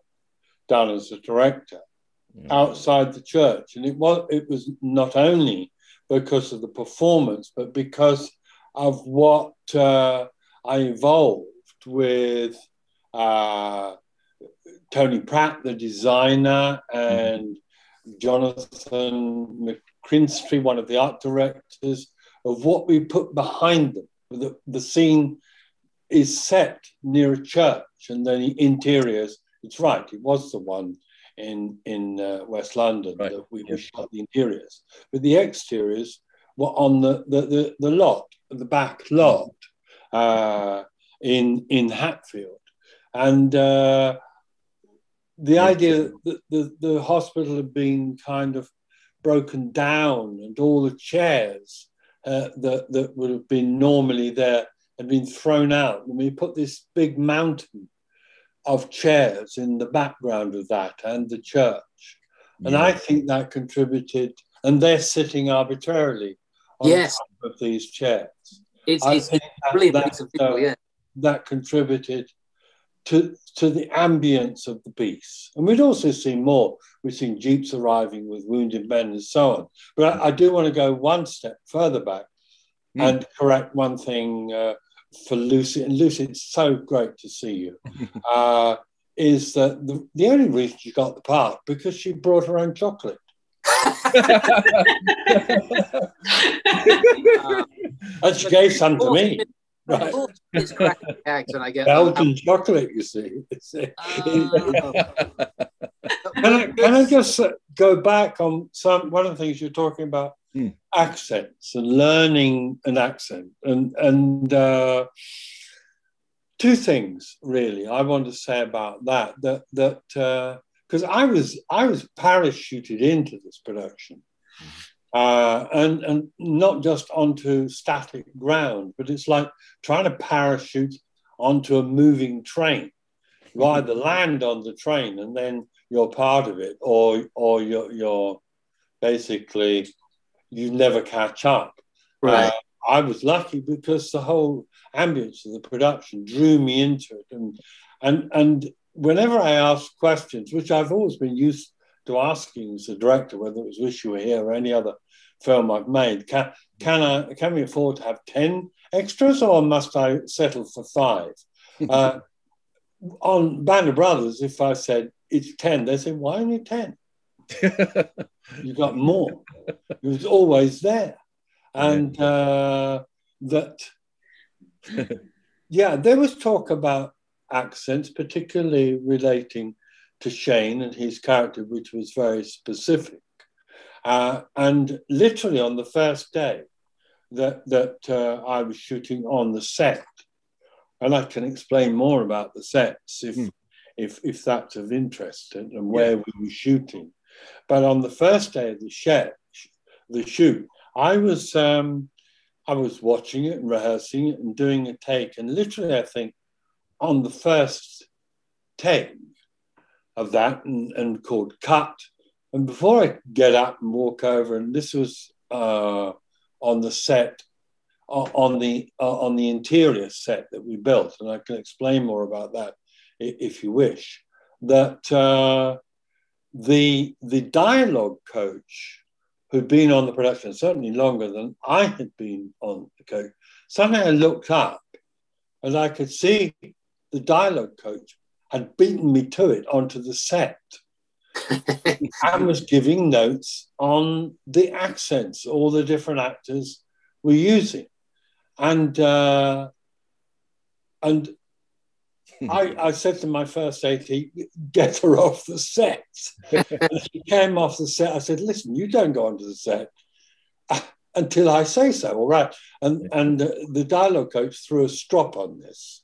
done as a director, outside the church. And it was not only because of the performance, but because of what I evolved with Tony Pratt, the designer, and Jonathan McCrinstry, one of the art directors, of what we put behind them. The scene is set near a church, and the interiors, it's right, it was the one in West London that we shot the interiors. But the exteriors were on the lot, the back lot in Hatfield. And the idea that the hospital had been kind of broken down and all the chairs that would have been normally there had been thrown out. And we put this big mountain of chairs in the background of that and the church. And I think that contributed, and they're sitting arbitrarily on top of these chairs.
It's brilliant.
That contributed to the ambience of the piece. And we'd also seen more. We've seen jeeps arriving with wounded men and so on. But I do want to go one step further back and correct one thing for Lucie. And Lucie, it's so great to see you. Is that the only reason she got the part because she brought her own chocolate. And she gave some to me. Right.
It's cracking eggs and I get
Belgian chocolate, you see. Can I just go back on one of the things you're talking about, accents and learning an accent, and two things really I want to say about that because I was parachuted into this production. And not just onto static ground, but it's like trying to parachute onto a moving train. You either land on the train and then you're part of it, or you're basically, you never catch up.
Right.
I was lucky because the whole ambience of the production drew me into it, and whenever I ask questions, which I've always been used to asking as a director, whether it was Wish You Were Here or any other film I've made, can we afford to have 10 extras, or must I settle for 5? On Band of Brothers, if I said it's 10, they said, why only 10? You got more. It was always there. And there was talk about accents, particularly relating to Shane and his character, which was very specific. And literally on the first day that I was shooting on the set, and I can explain more about the sets if that's of interest, and where we were shooting. But on the first day of the shoot, I was watching it and rehearsing it and doing a take, and literally, I think on the first take of that and called cut, and before I get up and walk over, and this was on the set, on the interior set that we built, and I can explain more about that if you wish, that the dialogue coach who'd been on the production certainly longer than I had been on the coach, suddenly I looked up and I could see the dialogue coach had beaten me to it onto the set and was giving notes on the accents all the different actors were using. And I said to my first AT, get her off the set. And she came off the set. I said, listen, you don't go onto the set until I say so, all right? And the dialogue coach threw a strop on this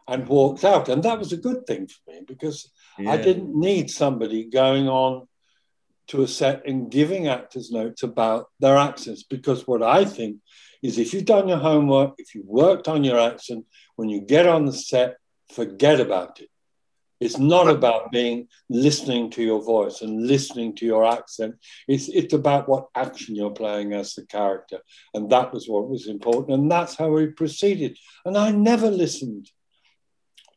and walked out. And that was a good thing for me, because I didn't need somebody going on to a set and giving actors notes about their accents, because what I think is, if you've done your homework, if you've worked on your accent, when you get on the set, forget about it. It's not about listening to your voice and listening to your accent. It's about what action you're playing as the character. And that was what was important. And that's how we proceeded. And I never listened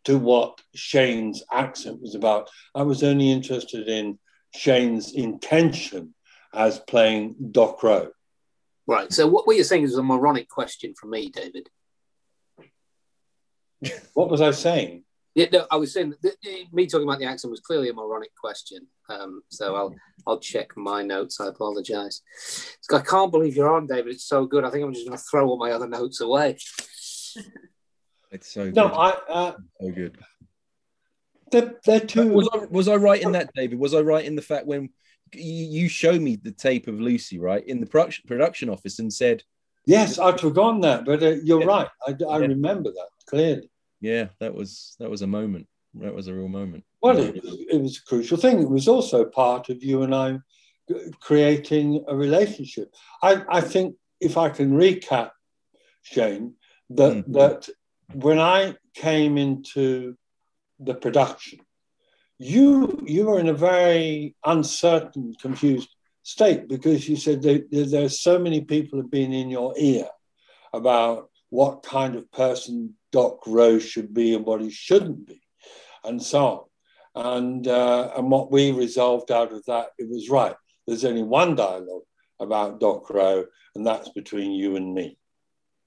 to what Shane's accent was about. I was only interested in Shane's intention as playing Doc Rowe.
Right. So what you're saying is a moronic question from me, David.
What was I saying?
Yeah, no, I was saying that me talking about the accent was clearly a moronic question. So I'll check my notes. I apologise. I can't believe you're on, David. It's so good. I think I'm just going to throw all my other notes away.
It's so good.
No,
so good.
They're too.
Was I right in that, David? Was I right in the fact when you showed me the tape of Lucy, right, in the production office, and said,
yes, I'd forgotten that, but you're right. I remember that clearly.
Yeah, that was a moment. That was a real moment.
Well, it was a crucial thing. It was also part of you and I creating a relationship. I think, if I can recap, Shane, that when I came into the production, you were in a very uncertain, confused state, because you said there's so many people have been in your ear about what kind of person Doc Rowe should be and what he shouldn't be, and so on. And what we resolved out of that, it was right. There's only one dialogue about Doc Rowe, and that's between you and me.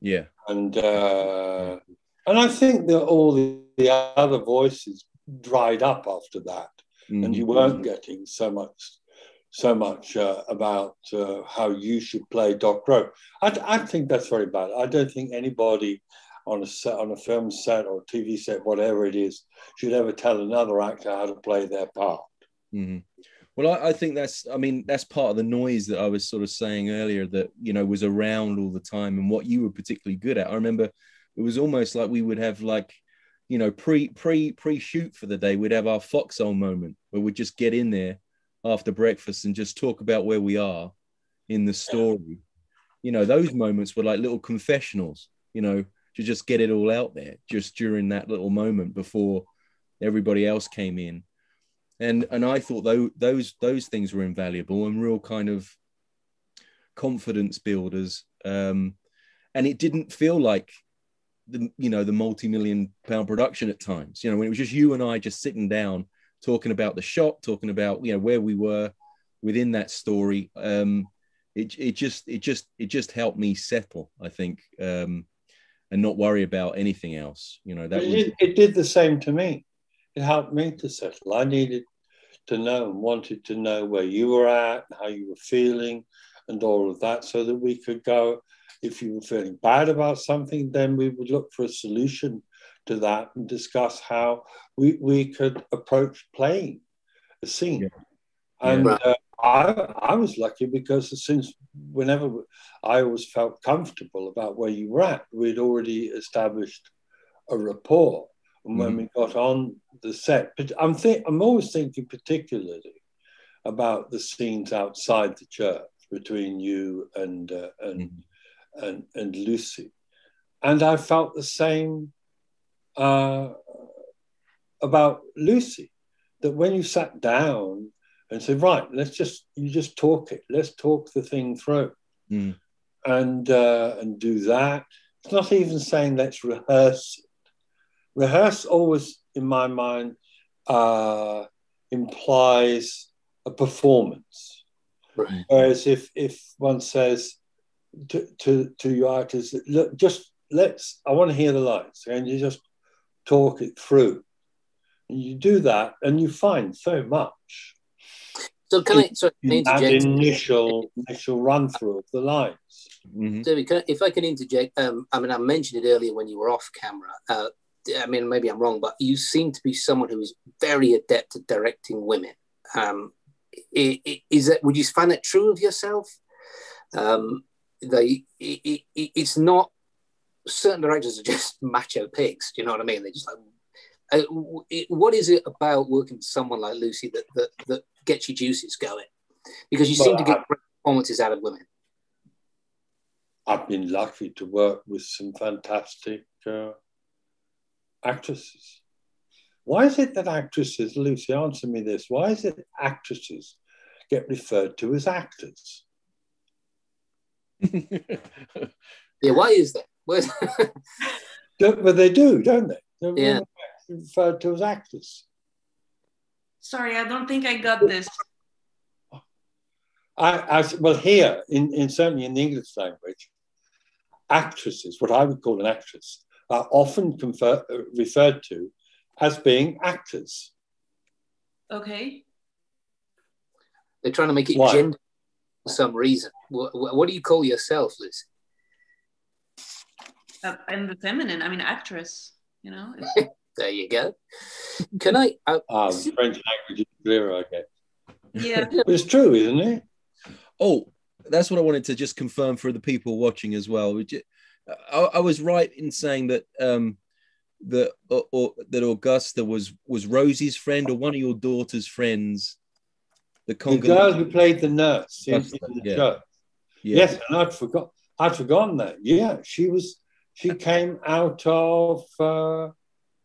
Yeah. And I think that all the other voices dried up after that, and you weren't getting so much about how you should play Doc Rowe. I think that's very bad. I don't think anybody on a film set or TV set, whatever it is, should ever tell another actor how to play their part.
Mm-hmm. Well, I think that's part of the noise that I was sort of saying earlier that, was around all the time, and what you were particularly good at. I remember it was almost like we would have pre-shoot for the day, we'd have our foxhole moment where we'd just get in there after breakfast and just talk about where we are in the story. Those moments were like little confessionals, to just get it all out there just during that little moment before everybody else came in. And I thought those things were invaluable and real kind of confidence builders. And it didn't feel like the multi-million-pound production at times, when it was just you and I just sitting down, talking about the shot, talking about, where we were within that story. It just helped me settle, I think, and not worry about anything else.
It did the same to me. It helped me to settle. I needed to know and wanted to know where you were at, how you were feeling, and all of that, so that we could go. If you were feeling bad about something, then we would look for a solution to that and discuss how we could approach playing a scene. Yeah. And I was lucky, because whenever I always felt comfortable about where you were at, we'd already established a rapport. And when we got on the set, but I'm always thinking particularly about the scenes outside the church between you and Lucie, and I felt the same about Lucie. That when you sat down and said, right, you just talk it. Let's talk the thing through, and do that. It's not even saying let's rehearse it. Rehearse always, in my mind, implies a performance.
Right.
Whereas if one says to your actors, look, I want to hear the lines, and you just talk it through. And you do that, and you find so much.
So can I interject?
That initial run through of the lines.
David, if I can interject, I mean, I mentioned it earlier when you were off camera. I mean, maybe I'm wrong, but you seem to be someone who is very adept at directing women. Would you find that true of yourself? It's not, certain directors are just macho pigs. Do you know what I mean? They're just like, what is it about working with someone like Lucie that gets your juices going? Because you seem to get great performances out of women.
I've been lucky to work with some fantastic actresses. Why is it that actresses, Lucie, answer me this, why is it actresses get referred to as actors?
Yeah, why is that?
But they do, don't they?
Yeah.
They're referred to as actors.
Sorry, I don't think I got this.
Well, here, certainly in the English language, actresses, what I would call an actress, are often referred to as being actors.
Okay.
They're trying to make it gender for some reason. What do you call yourself, Lucie?
In the feminine, I mean, actress, you know.
There you go. Can I?
The French language is clearer, I guess.
Yeah.
But it's true, isn't it?
Oh, that's what I wanted to just confirm for the people watching as well. I was right in saying that that Augusta was Rosie's friend or one of your daughter's friends. The
girl who played the nurse in the church.
Yeah.
Yes, and I'd forgotten that. Yeah, she came out of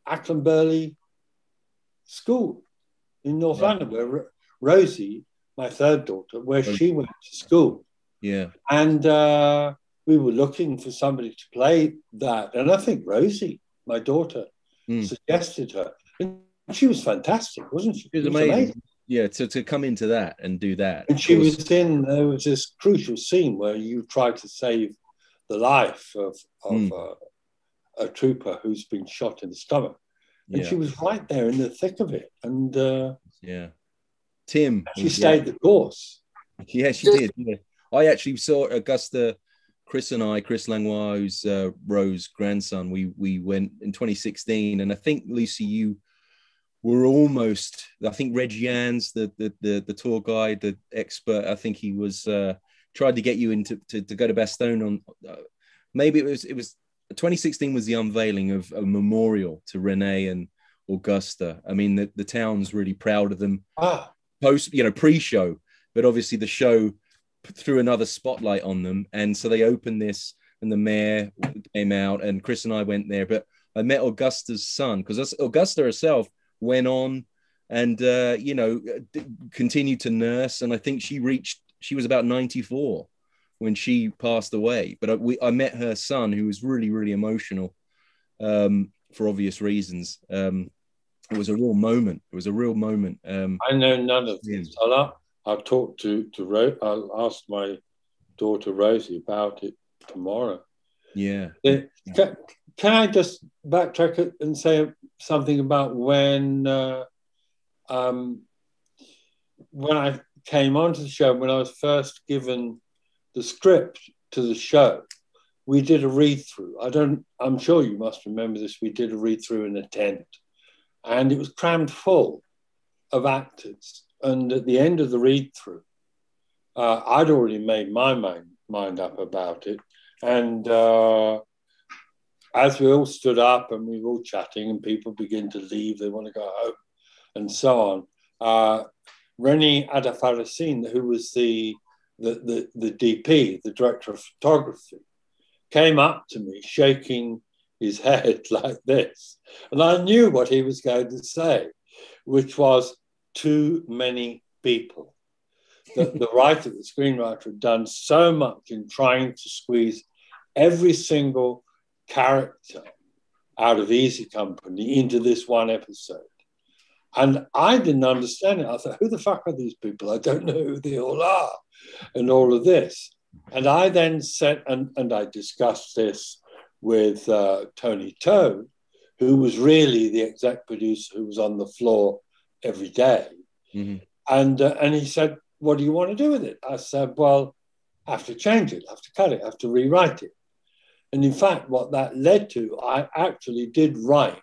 Ackland Burley School in North London, where Rosie, my third daughter, where she went to school.
Yeah.
And we were looking for somebody to play that. And I think Rosie, my daughter, suggested her. And she was fantastic, wasn't she?
She was amazing. Yeah, to come into that and do that.
And there was this crucial scene where you tried to save the life of a trooper who's been shot in the stomach. And she was right there in the thick of it. And
Tim.
She stayed the course.
Yeah, she did. Yeah. I actually saw Augusta, Chris Langlois, who's Rose's grandson. We went in 2016, and I think, Lucie, you were almost, I think Reg Jans, the tour guide, the expert, I think he was tried to get you into to go to Bastogne on maybe it was 2016 was the unveiling of a memorial to Renee and Augusta. I mean, the town's really proud of them. Pre-show, but obviously the show threw another spotlight on them, and so they opened this, and the mayor came out, and Chris and I went there. But I met Augusta's son, because Augusta herself went on and continued to nurse, and I think she was about 94 when she passed away. But I met her son, who was really, really emotional for obvious reasons. It was a real moment. I
know none of this. I'll talk to Rose. I'll ask my daughter Rosie about it tomorrow.
Yeah.
Can I just backtrack and say something about when I came onto the show, when I was first given the script to the show, we did a read-through. I'm sure you must remember this. We did a read-through in a tent, and it was crammed full of actors. And at the end of the read-through, I'd already made my mind up about it. And as we all stood up and we were all chatting and people begin to leave, they want to go home and so on, Renee Adafarasine, who was the DP, the director of photography, came up to me shaking his head like this. And I knew what he was going to say, which was too many people. The writer, the screenwriter, had done so much in trying to squeeze every single character out of Easy Company into this one episode. And I didn't understand it. I thought, who the fuck are these people? I don't know who they all are, and all of this. And I then said, and I discussed this with Tony Toad, who was really the exec producer who was on the floor every day. Mm-hmm. And he said, what do you want to do with it? I said, well, I have to change it, I have to cut it, I have to rewrite it. And in fact, what that led to, I actually did write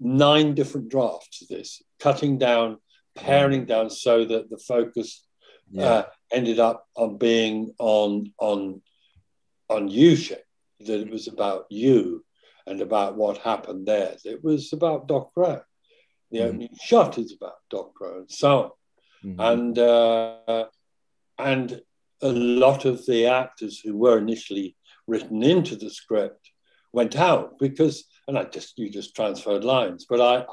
9 different drafts of this, cutting down, paring down, so that the focus ended up on being on you, Shane, that it was about you and about what happened there. It was about Doc Rowe. The opening shot is about Doc Rowe and so on. And a lot of the actors who were initially written into the script went out because, and you just transferred lines. But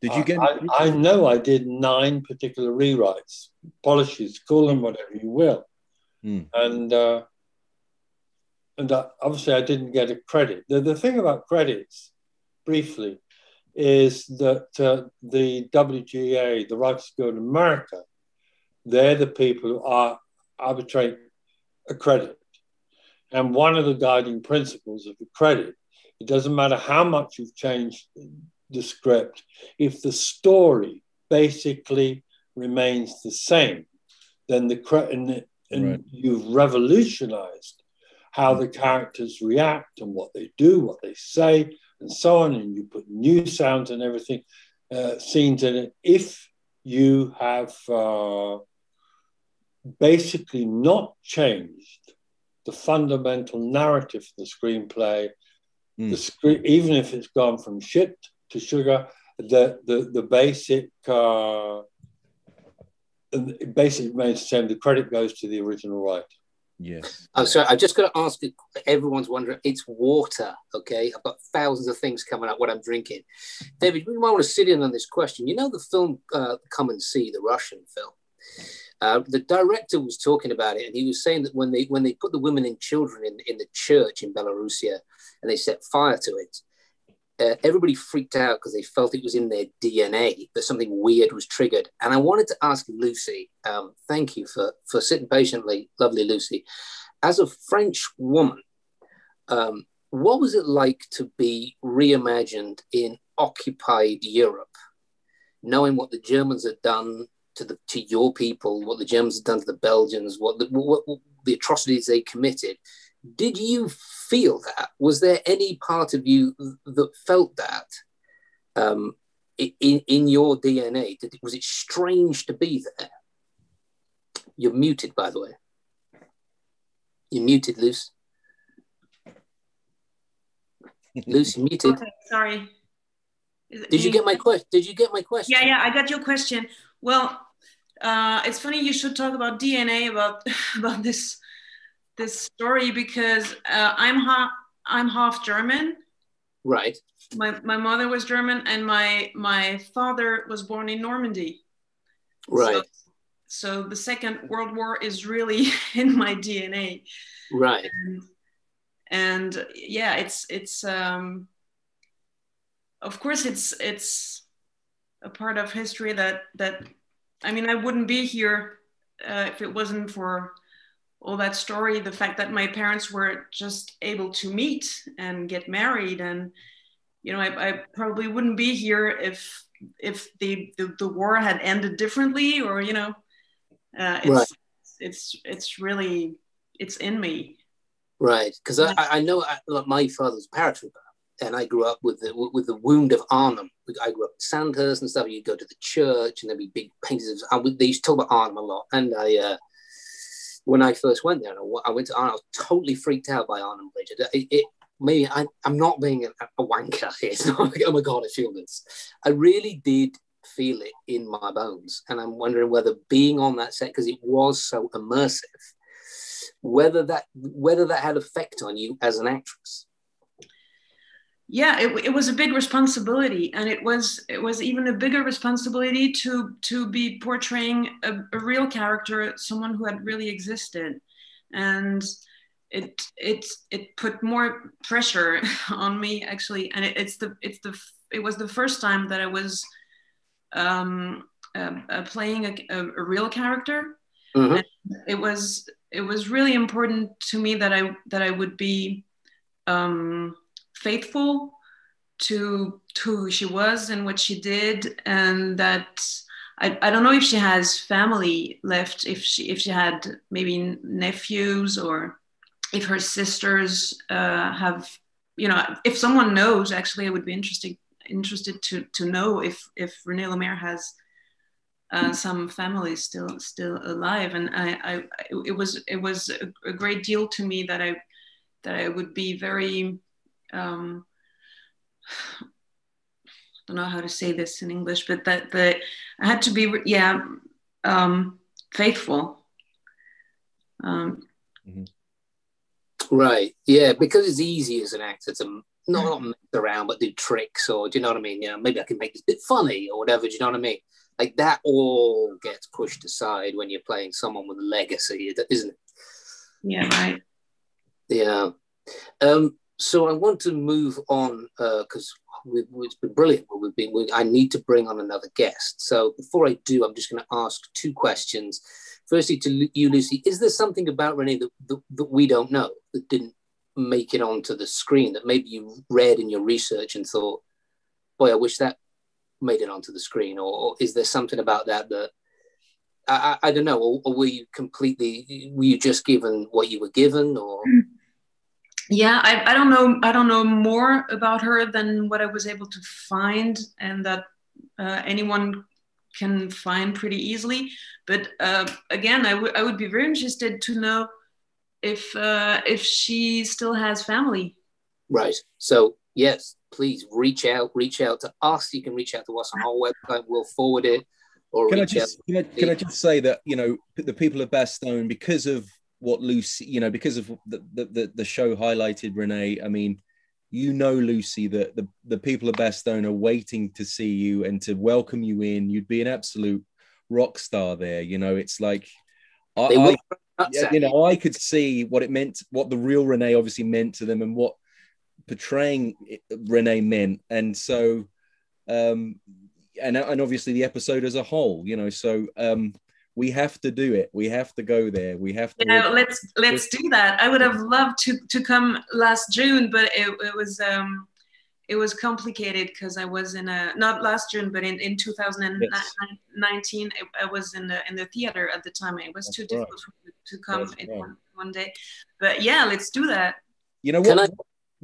did you get?
I know I did 9 particular rewrites, polishes, call them whatever you will, and obviously I didn't get a credit. The thing about credits, briefly, is that the WGA, the Writers Guild in America, they're the people who arbitrate a credit. And one of the guiding principles of the credit, it doesn't matter how much you've changed the script, if the story basically remains the same, then you've revolutionized how the characters react and what they do, what they say, and so on, and you put new sounds and everything, scenes in it. If you have basically not changed the fundamental narrative of the screenplay, even if it's gone from shit to sugar, the basic it basically remains the same. The credit goes to the original writer.
Yes.
I'm sorry, I've just got to ask, everyone's wondering, it's water, okay? I've got thousands of things coming up, what I'm drinking. David, you might want to sit in on this question. You know the film Come and See, the Russian film? The director was talking about it, and he was saying that when they put the women and children in the church in Belarusia and they set fire to it, everybody freaked out because they felt it was in their DNA, that something weird was triggered. And I wanted to ask Lucie, thank you for sitting patiently, lovely Lucie. As a French woman, what was it like to be reimagined in occupied Europe, knowing what the Germans had done to your people, what the Germans had done to the Belgians, what the atrocities they committed? Did you feel that? Was there any part of you that felt that in your DNA? Was it strange to be there? You're muted, by the way. You're muted, Luce. Luce, muted.
Okay, sorry.
Did you get my question? Did you get my question?
Yeah, I got your question. Well, it's funny you should talk about DNA about this story, because I'm half German.
Right.
My mother was German, and my father was born in Normandy.
Right.
So the Second World War is really in my DNA.
Right.
And yeah, it's of course it's a part of history that I mean, I wouldn't be here if it wasn't for all that story, the fact that my parents were just able to meet and get married. And, you know, I probably wouldn't be here if the war had ended differently, or, you know, it's really, it's in me.
Right. Because I know my father's a paratrooper, and I grew up with the wound of Arnhem. I grew up in Sandhurst and stuff. You'd go to the church and there'd be big paintings of, they used to talk about Arnhem a lot. And when I first went there, I went to Arnhem, I was totally freaked out by Arnhem Bridge. Maybe I'm not being a wanker here. It's not like, oh my God, I feel this. I really did feel it in my bones. And I'm wondering whether being on that set, because it was so immersive, whether that had effect on you as an actress.
Yeah, it was a big responsibility, and it was even a bigger responsibility to be portraying a real character, someone who had really existed, and it put more pressure on me actually, and it was the first time that I was playing a real character. Mm-hmm. And it was really important to me that I would be faithful to who she was and what she did, and that I don't know if she has family left, if she had maybe nephews, or if her sisters have, if someone knows, actually I would be interested to know if Renee Lemaire has some family still alive. And it was a great deal to me that I would be very I don't know how to say this in English, but that I had to be faithful.
Mm-hmm.
Right. Yeah, because it's easy as an actor to not mess around, but do tricks, or do you know what I mean? Yeah, maybe I can make this a bit funny or whatever. Do you know what I mean? Like that all gets pushed aside when you're playing someone with a legacy, isn't it?
Yeah. Right.
Yeah. So I want to move on because it's been brilliant. I need to bring on another guest. So before I do, I'm just going to ask two questions. Firstly, to you, Lucie, is there something about Renee that we don't know, that didn't make it onto the screen, that maybe you read in your research and thought, boy, I wish that made it onto the screen? Or is there something about that I don't know, or were you just given what you were given, or?
Yeah, I don't know more about her than what I was able to find, and that anyone can find pretty easily. But again, I would be very interested to know if she still has family. Right.
So yes, please reach out to us. You can reach out to us on our website. We'll forward it. Or
can I just say that, the people of Bastogne, because of what Lucie, because of the show highlighted Renee, I mean, Lucie, that the people of Bastogne are waiting to see you and to welcome you in. You'd be an absolute rock star there. It's like, I could see what it meant, what the real Renee obviously meant to them, and what portraying Renee meant. And so, and obviously the episode as a whole, so we have to do it. We have to go there. We have to.
Yeah, let's do that. I would have loved to come last June, but it was complicated because I was not last June, but in 2019, I was in the theater at the time. It was too difficult for me to come in one day. But yeah, let's do that.
You know what?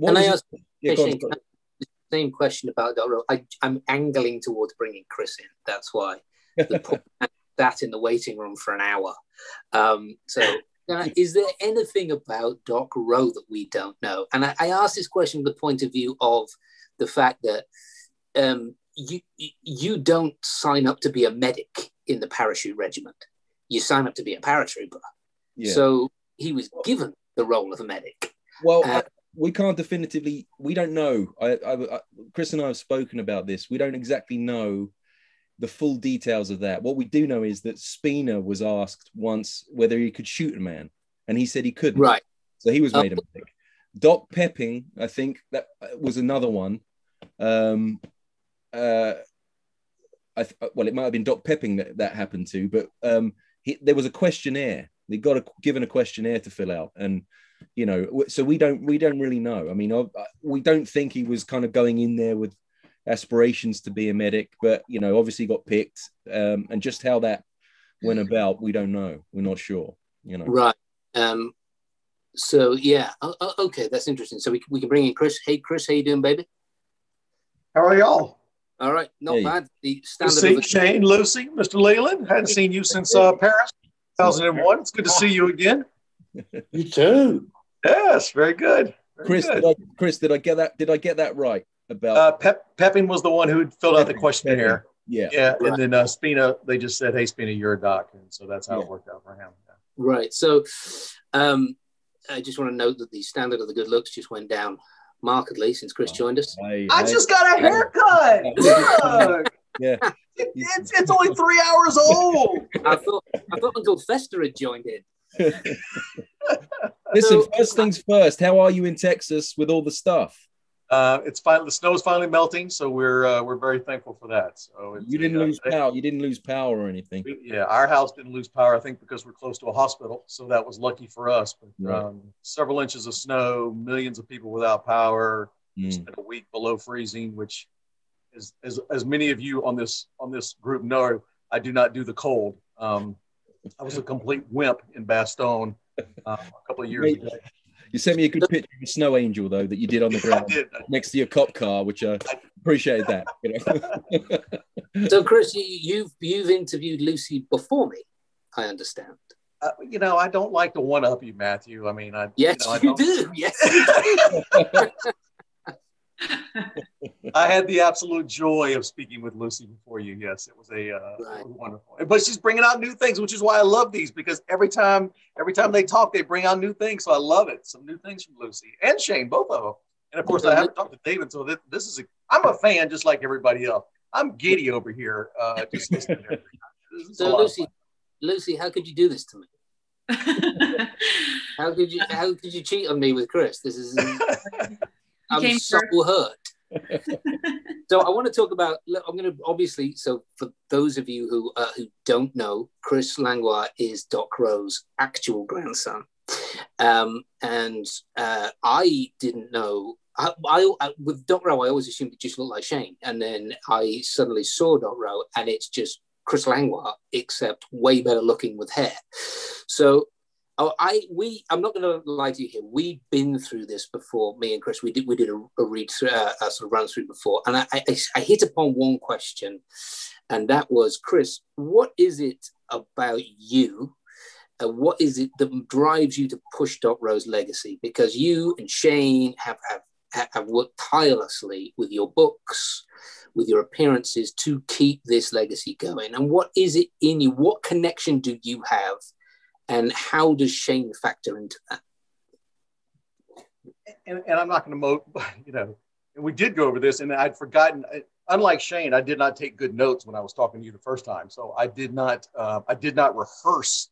Can I ask the same question about Dr. I'm angling towards bringing Chris in. That's why. The poor man sat in the waiting room for an hour. Is there anything about Doc Rowe that we don't know? And I ask this question from the point of view of the fact that you don't sign up to be a medic in the parachute regiment. You sign up to be a paratrooper. Yeah. So he was given the role of a medic.
Well, we can't definitively, we don't know. Chris and I have spoken about this. We don't exactly know the full details of that. What we do know is that Spina was asked once whether he could shoot a man, and he said he couldn't.
Right.
So he was made a medic. Doc Pepping, I think that was another one. Well, it might have been Doc Pepping that happened to, but there was a questionnaire. They got given a questionnaire to fill out, and so we don't really know. I mean, we don't think he was kind of going in there with aspirations to be a medic, but obviously got picked, and just how that went about, we don't know. We're not sure.
Right. So yeah. Okay, that's interesting. So we can bring in Chris. Hey, Chris, how you doing, baby?
How are y'all?
All right, not bad. The standard.
See Shane, Lucie, Mr. Leland. Hadn't seen you since Paris.
2001. It's good to see you again.
You too.
Yes, very good.
Chris, did I get that? Did I get that right? About
Pepin was the one who filled out the questionnaire.
Yeah.
And then Spina, they just said, "Hey, Spina, you're a doc," and so that's how it worked out for him. Yeah.
Right. So, I just want to note that the standard of the good looks just went down markedly since Chris joined us.
I just got a haircut. Look.
Yeah.
It's only 3 hours old.
I thought Uncle Fester had joined in.
Listen, first things first. How are you in Texas with all the stuff?
It's fine. The snow's finally melting, so we're very thankful for that. So
you didn't lose power. You didn't lose power or anything.
Yeah, our house didn't lose power. I think because we're close to a hospital, so that was lucky for us. But several inches of snow, millions of people without power. Spent a week below freezing, which is as many of you on this group know, I do not do the cold. I was a complete wimp in Bastogne a couple of years ago.
You sent me a good picture of a snow angel, though, that you did on the ground next to your cop car, which I appreciate that.
So, Chris, you've interviewed Lucie before me, I understand.
I don't like to one-up you, Matthew. I mean,
you do. Yes, you do.
I had the absolute joy of speaking with Lucie before you. Yes, it was it was wonderful. But she's bringing out new things, which is why I love these, because every time they talk, they bring out new things. So I love it. Some new things from Lucie and Shane, both of them. And of course, I haven't talked to David, so this is I'm a fan just like everybody else. I'm giddy over here just listening to everything.
So Lucie, how could you do this to me? How could you cheat on me with Chris? This is. I'm so hurt. So I want to talk about. I'm going to obviously. So for those of you who don't know, Chris Langlois is Doc Rowe's actual grandson, and I didn't know. I with Doc Rowe, I always assumed it just looked like Shane, and then I suddenly saw Doc Rowe, and it's just Chris Langlois, except way better looking with hair. So. I'm not going to lie to you here. We've been through this before. Me and Chris, we did a read through, a sort of run through before, and I hit upon one question, and that was, Chris, what is it about you? What is it that drives you to push Doc Rowe's legacy? Because you and Shane have worked tirelessly with your books, with your appearances to keep this legacy going. And what is it in you? What connection do you have? And how does Shane factor into that?
And I'm not going to, and we did go over this, and I'd forgotten. Unlike Shane, I did not take good notes when I was talking to you the first time, so I did not rehearse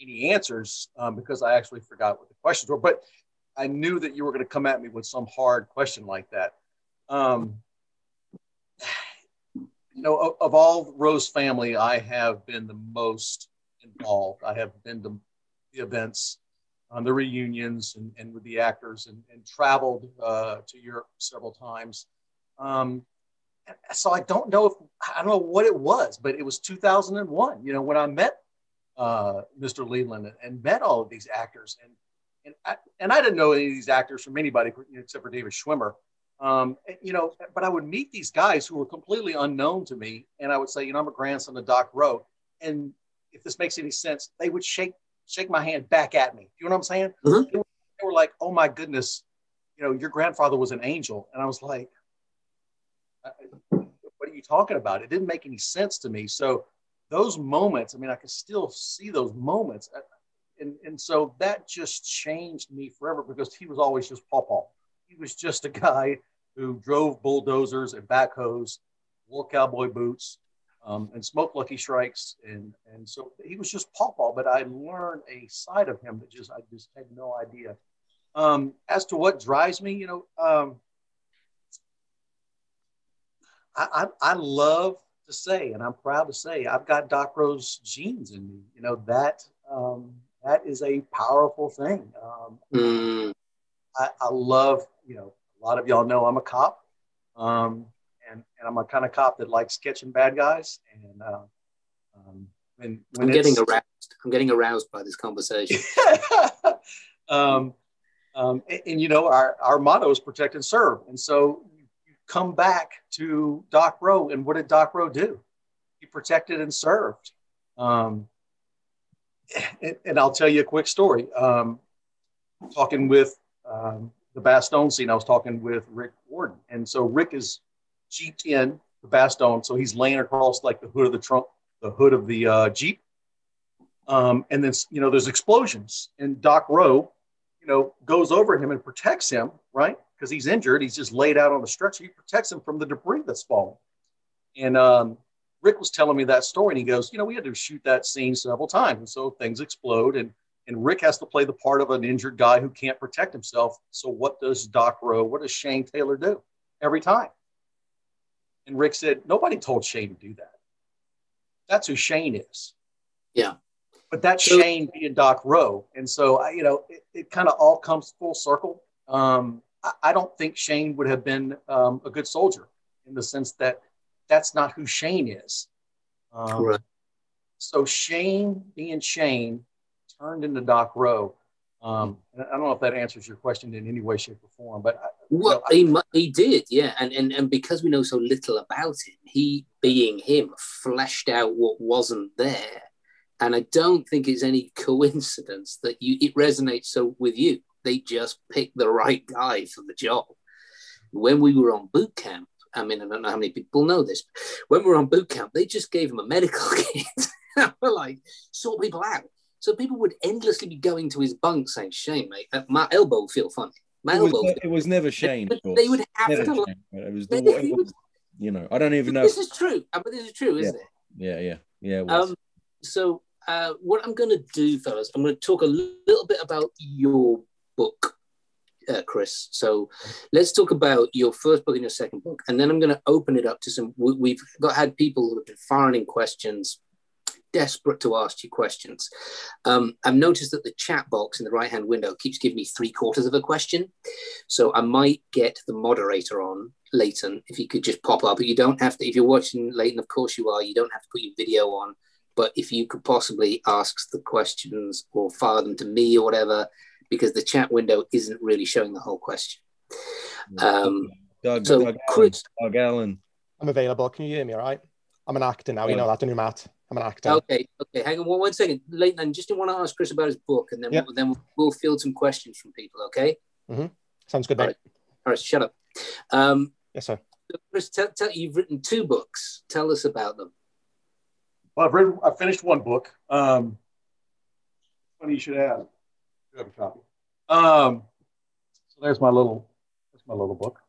any answers because I actually forgot what the questions were. But I knew that you were going to come at me with some hard question like that. Of all Rowe's family, I have been the most involved. I have been to the events, the reunions, and with the actors, and traveled to Europe several times. So I don't know what it was, but it was 2001. When I met Mr. Leland and met all of these actors, and I didn't know any of these actors from anybody except for David Schwimmer. But I would meet these guys who were completely unknown to me, and I would say, I'm a grandson of Doc Rowe, and if this makes any sense, they would shake my hand back at me. You know what I'm saying? Mm-hmm. They were like, "Oh my goodness, your grandfather was an angel," and I was like, "What are you talking about?" It didn't make any sense to me. So those moments, I can still see those moments, and so that just changed me forever, because he was always just Pawpaw. He was just a guy who drove bulldozers and backhoes, wore cowboy boots, and smoked Lucky Strikes, and so he was just Pawpaw. But I learned a side of him that I just had no idea. As to what drives me, I love to say, and I'm proud to say, I've got Doc Rowe's genes in me. That is a powerful thing. I love, a lot of y'all know I'm a cop. And I'm a kind of cop that likes catching bad guys. And
I'm getting aroused by this conversation.
Our motto is protect and serve. And so you come back to Doc Rowe, and what did Doc Rowe do? He protected and served. and I'll tell you a quick story. Talking with the Bastogne scene, I was talking with Rick Warden. And so Rick is jeeped in the Bastogne. So he's laying across like the hood of the trunk, the hood of the Jeep. And then, you know, there's explosions, and Doc Rowe, you know, goes over him and protects him, right? Because he's injured. He's just laid out on the stretcher. He protects him from the debris that's falling. And Rick was telling me that story, and he goes, you know, we had to shoot that scene several times. And so things explode, and Rick has to play the part of an injured guy who can't protect himself. So what does Doc Rowe, what does Shane Taylor do every time? And Rick said, nobody told Shane to do that. That's who Shane is.
Yeah.
But that's Shane being Doc Rowe. And so, you know, it kind of all comes full circle. I don't think Shane would have been a good soldier, in the sense that that's not who Shane is.
Right.
So Shane being Shane turned into Doc Rowe. And I don't know if that answers your question in any way, shape, or form, but
well, he did, yeah. And because we know so little about him, he being him fleshed out what wasn't there. And I don't think it's any coincidence that it resonates so with you. They just picked the right guy for the job. When we were on boot camp, I mean, I don't know how many people know this, but when we were on boot camp, they just gave him a medical kit. We're like, sort people out. So people would endlessly be going to his bunk saying, Shane, mate, my elbow will feel funny.
It was never Shane.
They would have
never
to.
Shane, it was you know, I don't even know.
This is true. But this is true, isn't
it? Yeah. It was.
So what I'm going to do, fellas, I'm going to talk a little bit about your book, Chris. So let's talk about your first book and your second book, and then I'm going to open it up to some. We've had people who have been firing in questions, desperate to ask you questions. I've noticed that the chat box in the right-hand window keeps giving me 3/4 of a question. So I might get the moderator on, Leighton, if you could just pop up. But you don't have to, if you're watching Leighton, of course you are, you don't have to put your video on. But if you could possibly ask the questions or fire them to me or whatever, because the chat window isn't really showing the whole question.
Chris, Doug Allen.
I'm available. Can you hear me all right? I'm an actor now. You know that, don't you, Matt? I'm an actor.
Okay. Hang on one second. Leighton, I just want to ask Chris about his book, and then we'll field some questions from people, okay?
Mm-hmm. Sounds good, mate.
All right, shut up.
Yes, sir.
So Chris, you've written 2 books. Tell us about them.
Well, I finished one book. Funny you should ask. You have a copy. So that's my little book.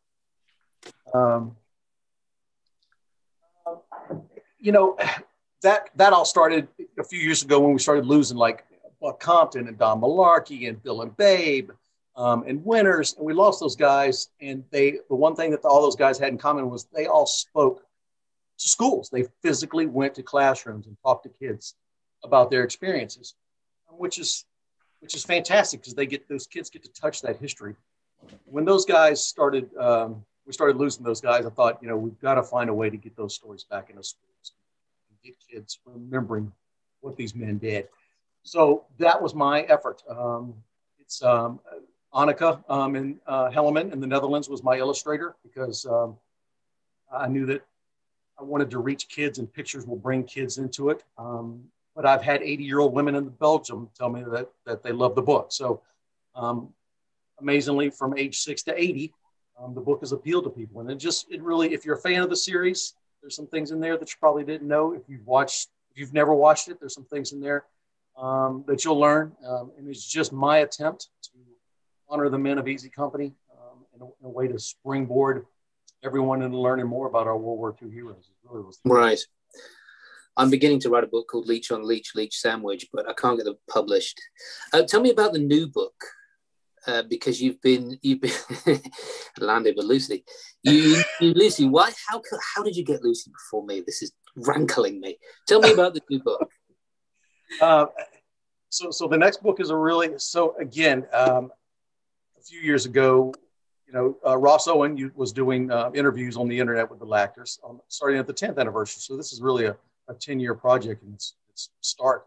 You know, that all started a few years ago when we started losing like Buck Compton and Don Malarkey and Bill and Babe and Winters, and we lost those guys. And the one thing that all those guys had in common was they all spoke to schools. They physically went to classrooms and talked to kids about their experiences, which is fantastic, because those kids get to touch that history. When those guys started, we started losing those guys, I thought, you know, we've got to find a way to get those stories back into schools and get kids remembering what these men did. So that was my effort. It's Annika in Helleman in the Netherlands was my illustrator, because I knew that I wanted to reach kids, and pictures will bring kids into it. But I've had 80-year-old women in Belgium tell me that they love the book. So amazingly, from age 6 to 80, the book has appealed to people. And it really, if you're a fan of the series, there's some things in there that you probably didn't know. If you've never watched it, there's some things in there that you'll learn. And it's just my attempt to honor the men of Easy Company in a way to springboard everyone into learning more about our World War II heroes. It really was
right. I'm beginning to write a book called Leech on Leech, Leech Sandwich, but I can't get them published. Tell me about the new book, because you've been landed with Lucy. You Lucy, why? How did you get Lucy before me? This is rankling me. Tell me about the new book.
So the next book is again, a few years ago, you know, Ross Owen was doing interviews on the internet with the actors starting at the 10th anniversary. So this is really a 10-year project in its start.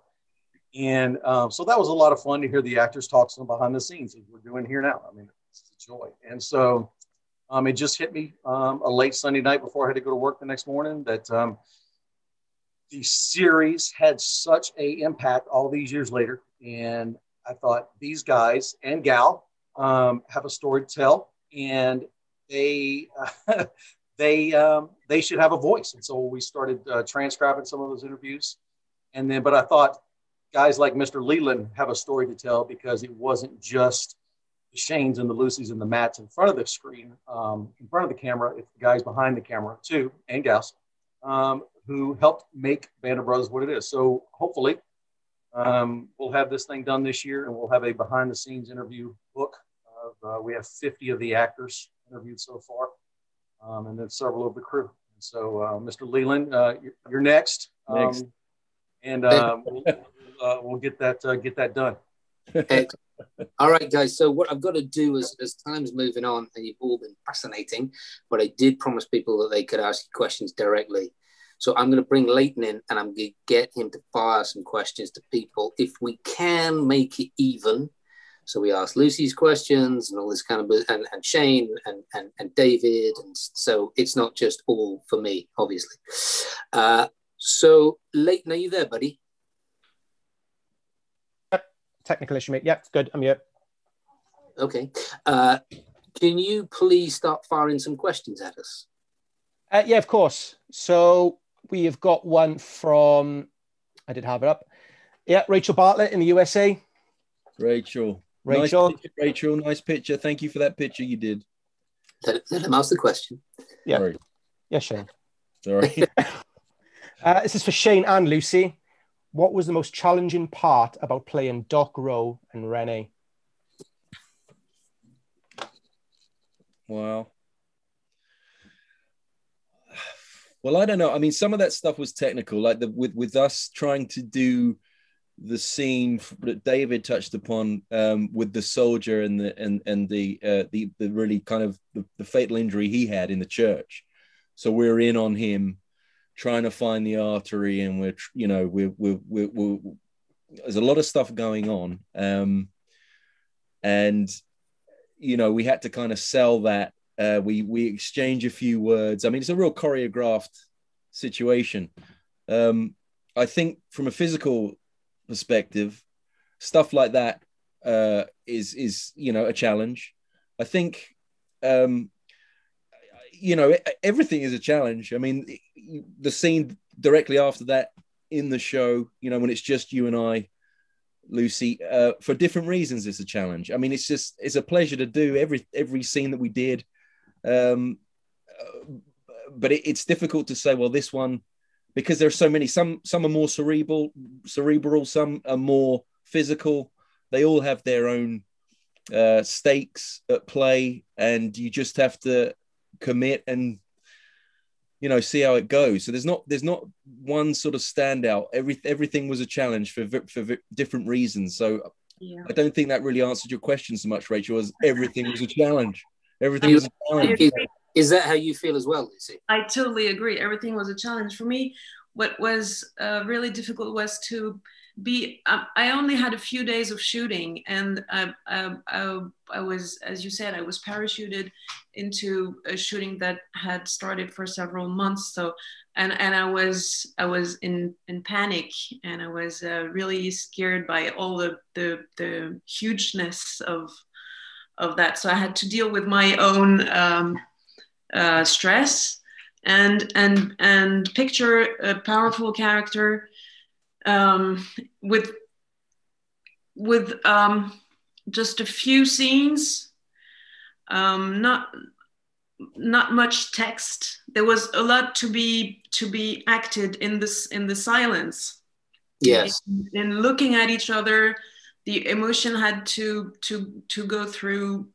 And so that was a lot of fun to hear the actors talk some behind the scenes, as we're doing here now. I mean, it's a joy. And so it just hit me a late Sunday night before I had to go to work the next morning that the series had such a impact all these years later. And I thought these guys and gal have a story to tell, and they they should have a voice. And so we started transcribing some of those interviews. And then, but I thought guys like Mr. Leland have a story to tell, because it wasn't just the Shanes and the Lucies and the Matts in front of the screen, in front of the camera. It's the guys behind the camera too, and gals, who helped make Band of Brothers what it is. So hopefully we'll have this thing done this year, and we'll have a behind the scenes interview book. We have 50 of the actors interviewed so far, and then several of the crew. So Mr. Leland, you're next. And we'll get that done.
All right, guys. So what I've got to do as time's moving on, and you've all been fascinating, but I did promise people that they could ask you questions directly. So I'm going to bring Leighton in, and I'm going to get him to fire some questions to people. If we can make it even, so we ask Lucie's questions and all this kind of, and Shane and David, and so it's not just all for me, obviously. So Leighton, are you there, buddy?
Technical issue, mate. Yep, good. I'm here.
Okay. Can you please start firing some questions at us?
Yeah, of course. So we have got one from, I did have it up. Yeah, Rachel Bartlett in the USA.
Rachel. Nice picture, Rachel. Nice picture. Thank you for that picture you did.
Let him ask the question.
Yeah.
Sorry.
Yeah, Shane.
Sorry.
This is for Shane and Lucie. What was the most challenging part about playing Doc Rowe and Renee?
Wow. Well, I don't know. I mean, some of that stuff was technical, like with us trying to do the scene that David touched upon with the soldier and the really kind of the fatal injury he had in the church. So we're in on him trying to find the artery, and we're there's a lot of stuff going on, and we had to kind of sell that. We exchange a few words. I mean, it's a real choreographed situation. I think from a physical perspective, stuff like that is a challenge. I think everything is a challenge. I mean, the scene directly after that in the show, when it's just you and I, Lucie, for different reasons, it's a challenge. I mean, it's a pleasure to do every scene that we did. But it's difficult to say, well, this one, because there's so many, some are more cerebral, some are more physical. They all have their own stakes at play, and you just have to commit and see how it goes. So there's not one sort of standout. Everything was a challenge for different reasons. So yeah. I don't think that really answered your question so much, Rachel, as everything was a challenge. Everything was a challenge.
Is that how you feel as well, Lucie?
I totally agree. Everything was a challenge for me. What was really difficult was to be. I only had a few days of shooting, and I was, as you said, I was parachuted into a shooting that had started for several months. So, and I was in panic, and I was really scared by all the hugeness of that. So I had to deal with my own stress and picture a powerful character with just a few scenes, not much text. There was a lot to be acted in the silence.
Yes.
In looking at each other, the emotion had to go through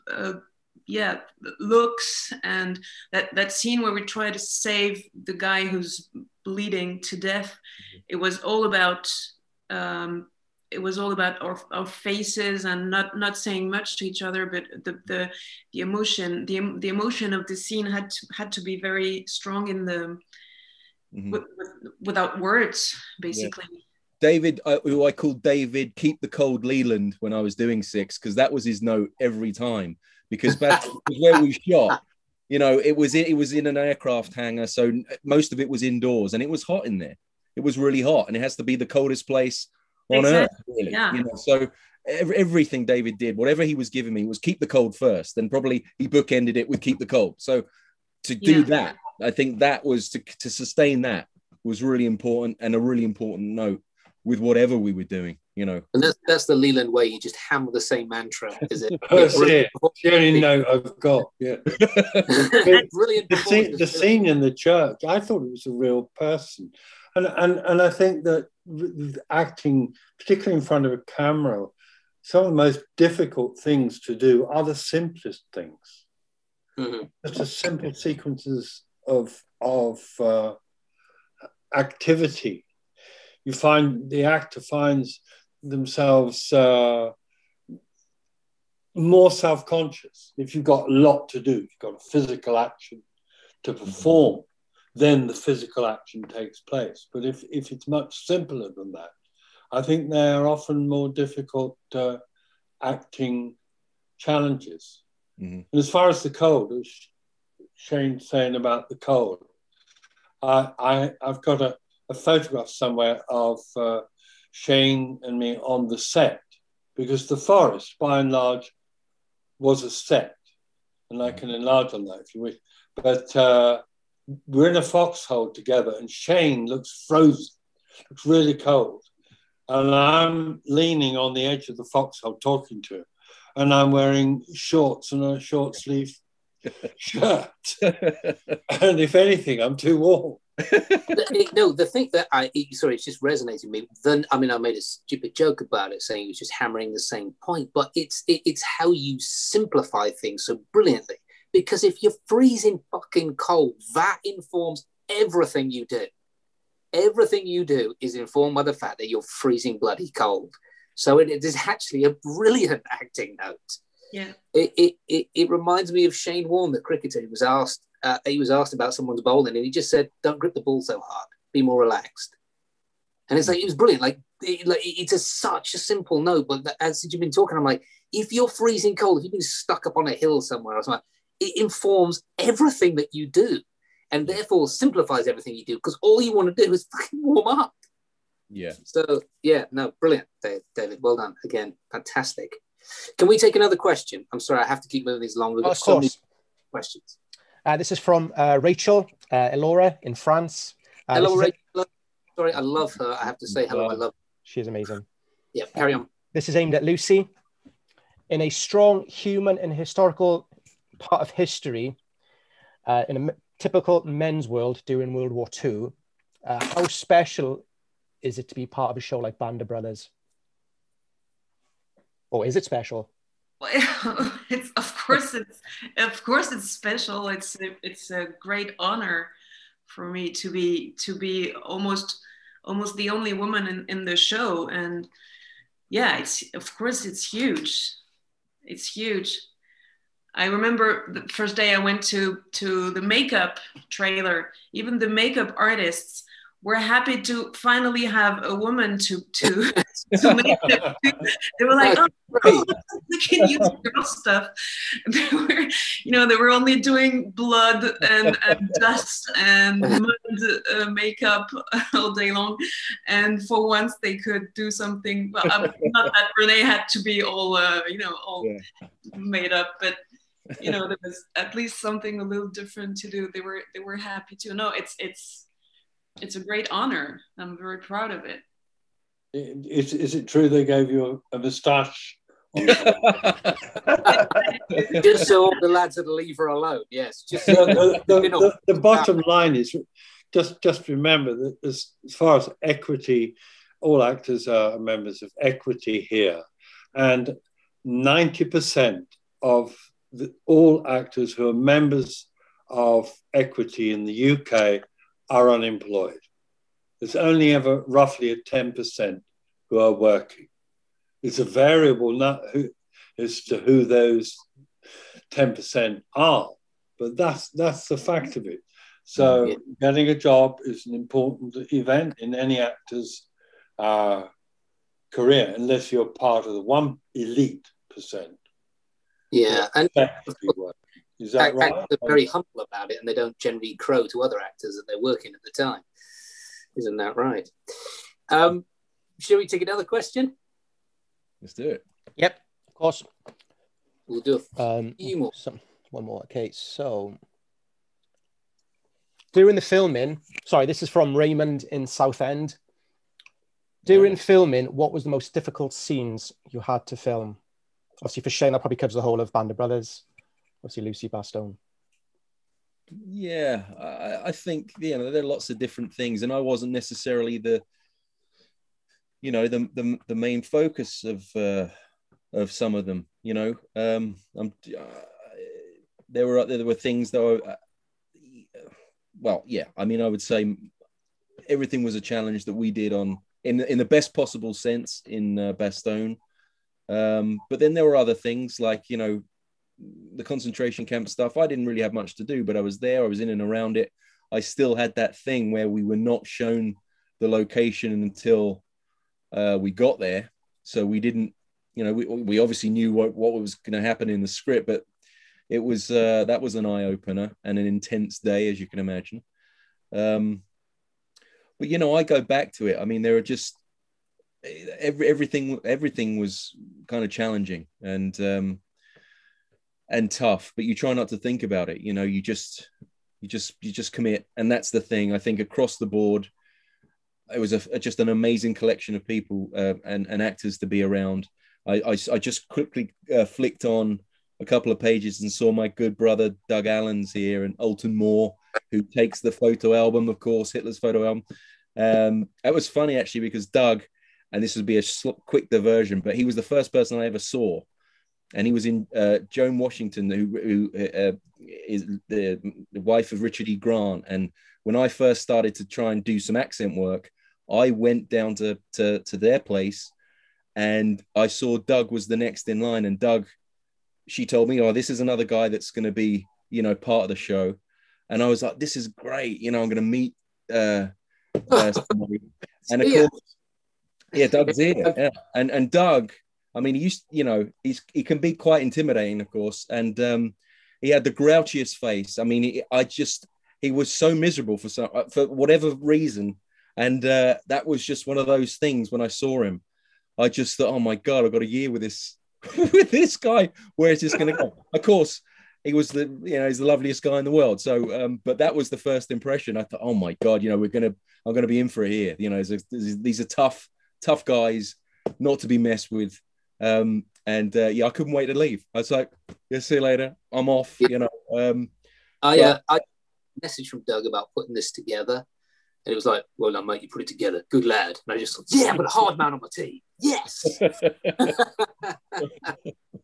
looks, and that scene where we try to save the guy who's bleeding to death. It was all about our faces and not saying much to each other, but the emotion of the scene had to be very strong in the without words, basically. Yeah.
David, who I called David, keep the cold Leland when I was doing 6, because that was his note every time. Because that's where we shot, it was in an aircraft hangar, so most of it was indoors, and it was hot in there. it was really hot, and it has to be the coldest place on earth, really.
Yeah.
You know, so everything David did, whatever he was giving me, was keep the cold first. Then probably he bookended it with keep the cold. So to do that, I think that was to sustain that was really important, and a really important note with whatever we were doing, you know.
And that's the Leland way. You just hammer the same mantra, is it?
That's it. The only note I've got. Yeah.
Brilliant.
The scene in the church, I thought it was a real person, and I think that acting, particularly in front of a camera, some of the most difficult things to do are the simplest things.
Mm-hmm.
Just the simple sequences of activity. You find the actor finds themselves more self-conscious. If you've got a lot to do, if you've got a physical action to perform, then the physical action takes place. But if it's much simpler than that, I think they're often more difficult acting challenges.
Mm-hmm.
And as far as the cold, as Shane's saying about the cold, I've got a photograph somewhere of Shane and me on the set, because the forest, by and large, was a set. And I can enlarge on that if you wish. But we're in a foxhole together, and Shane looks frozen, looks really cold. And I'm leaning on the edge of the foxhole talking to him. And I'm wearing shorts and a short sleeve shirt. And if anything, I'm too warm.
No, the thing that it's just resonated with me. Then, I mean, I made a stupid joke about it, saying he was just hammering the same point, but it's how you simplify things so brilliantly. Because if you're freezing fucking cold, that informs everything you do. Everything you do is informed by the fact that you're freezing bloody cold. So it is actually a brilliant acting note.
Yeah.
It reminds me of Shane Warne, the cricketer. He was asked about someone's bowling, and he just said, "Don't grip the ball so hard. Be more relaxed." And it's like, it was brilliant. It's such a simple note, but as you've been talking, I'm like, if you're freezing cold, if you've been stuck up on a hill somewhere or something, it informs everything that you do, and therefore simplifies everything you do, because all you want to do is fucking warm up.
Yeah.
So yeah, no, brilliant, David. Well done again. Fantastic. Can we take another question? I'm sorry, I have to keep moving these along. We've got so many questions.
This is from Rachel Elora in France.
Hello, Rachel. Sorry, I love her. I have to say hello. I love her.
She's amazing.
Yeah, carry on.
This is aimed at Lucy. In a strong human and historical part of history, in a typical men's world during World War II, how special is it to be part of a show like Band of Brothers? Or is it special?
It's of course it's special. It's a great honor for me to be almost the only woman in the show, and yeah, it's huge. It's huge. I remember the first day I went to the makeup trailer. Even the makeup artists were happy to finally have a woman to make it. They were like, "Oh, we can use girl stuff." They were only doing blood and dust and mud makeup all day long, and for once they could do something. Well, not that Renee had to be all made up, but there was at least something a little different to do. They were happy to. No, it's a great honor. I'm very proud of it.
Is it true they gave you a moustache?
Just so all the lads would leave her alone. Yes. Just
the bottom line is just remember that as far as equity, all actors are members of equity here, and 90% of all actors who are members of equity in the UK are unemployed. There's only ever roughly a 10% who are working. It's a variable as to who those 10% are, but that's the fact of it. So getting a job is an important event in any actor's career, unless you're part of the one elite %.
Yeah, and
is that right?
Actors are very humble about it, and they don't generally crow to other actors that they're working at the time. Isn't that right? Shall we take another question?
Let's do it.
Yep, of course.
We'll do a few more.
One more. Okay, so during the filming, sorry, this is from Raymond in Southend. During filming, what was the most difficult scenes you had to film? Obviously, for Shane, that probably covers the whole of Band of Brothers. Obviously, Lucie, Bastogne.
Yeah, I think, you know, there are lots of different things, and I wasn't necessarily the main focus of some of them. You know, there were things that well, yeah. I mean, I would say everything was a challenge that we did in the best possible sense in Bastogne. But then there were other things like, you know, the concentration camp stuff. I didn't really have much to do, but I was there. I was in and around it. I still had that thing where we were not shown the location until we got there. So we didn't, you know, we obviously knew what was going to happen in the script, but it was that was an eye opener and an intense day, as you can imagine. But, you know, I go back to it. I mean, there are just everything was kind of challenging and tough, but you try not to think about it. You know, you just commit. And that's the thing. I think across the board, it was just an amazing collection of people and actors to be around. I just quickly flicked on a couple of pages and saw my good brother Doug Allen's here, and Alton Moore, who takes the photo album, of course, Hitler's photo album. It was funny actually, because Doug, and this would be a quick diversion, but he was the first person I ever saw, and he was in Joan Washington, who is the wife of Richard E. Grant. And when I first started to try and do some accent work, I went down to their place, and I saw Doug was the next in line. And Doug, she told me, "Oh, this is another guy that's going to be, you know, part of the show." And I was like, "This is great. You know, I'm going to meet somebody." And of course, yeah, Doug's here. Yeah. And Doug, I mean, he can be quite intimidating, of course. And he had the grouchiest face. I mean, he was so miserable for whatever reason. And that was just one of those things. When I saw him, I just thought, "Oh my God, I've got a year with this with this guy. Where is this going to go?" Of course, he's the loveliest guy in the world. So, but that was the first impression. I thought, "Oh my God, you know, I'm going to be in for it here." You know, these are tough guys, not to be messed with. Yeah, I couldn't wait to leave. I was like, "Yeah, see you later. I'm off." You know.
I messaged from Doug about putting this together, and it was like, "Well done, mate. You put it together. Good lad." And I just thought, "Yeah, I've got a hard man on my team. Yes."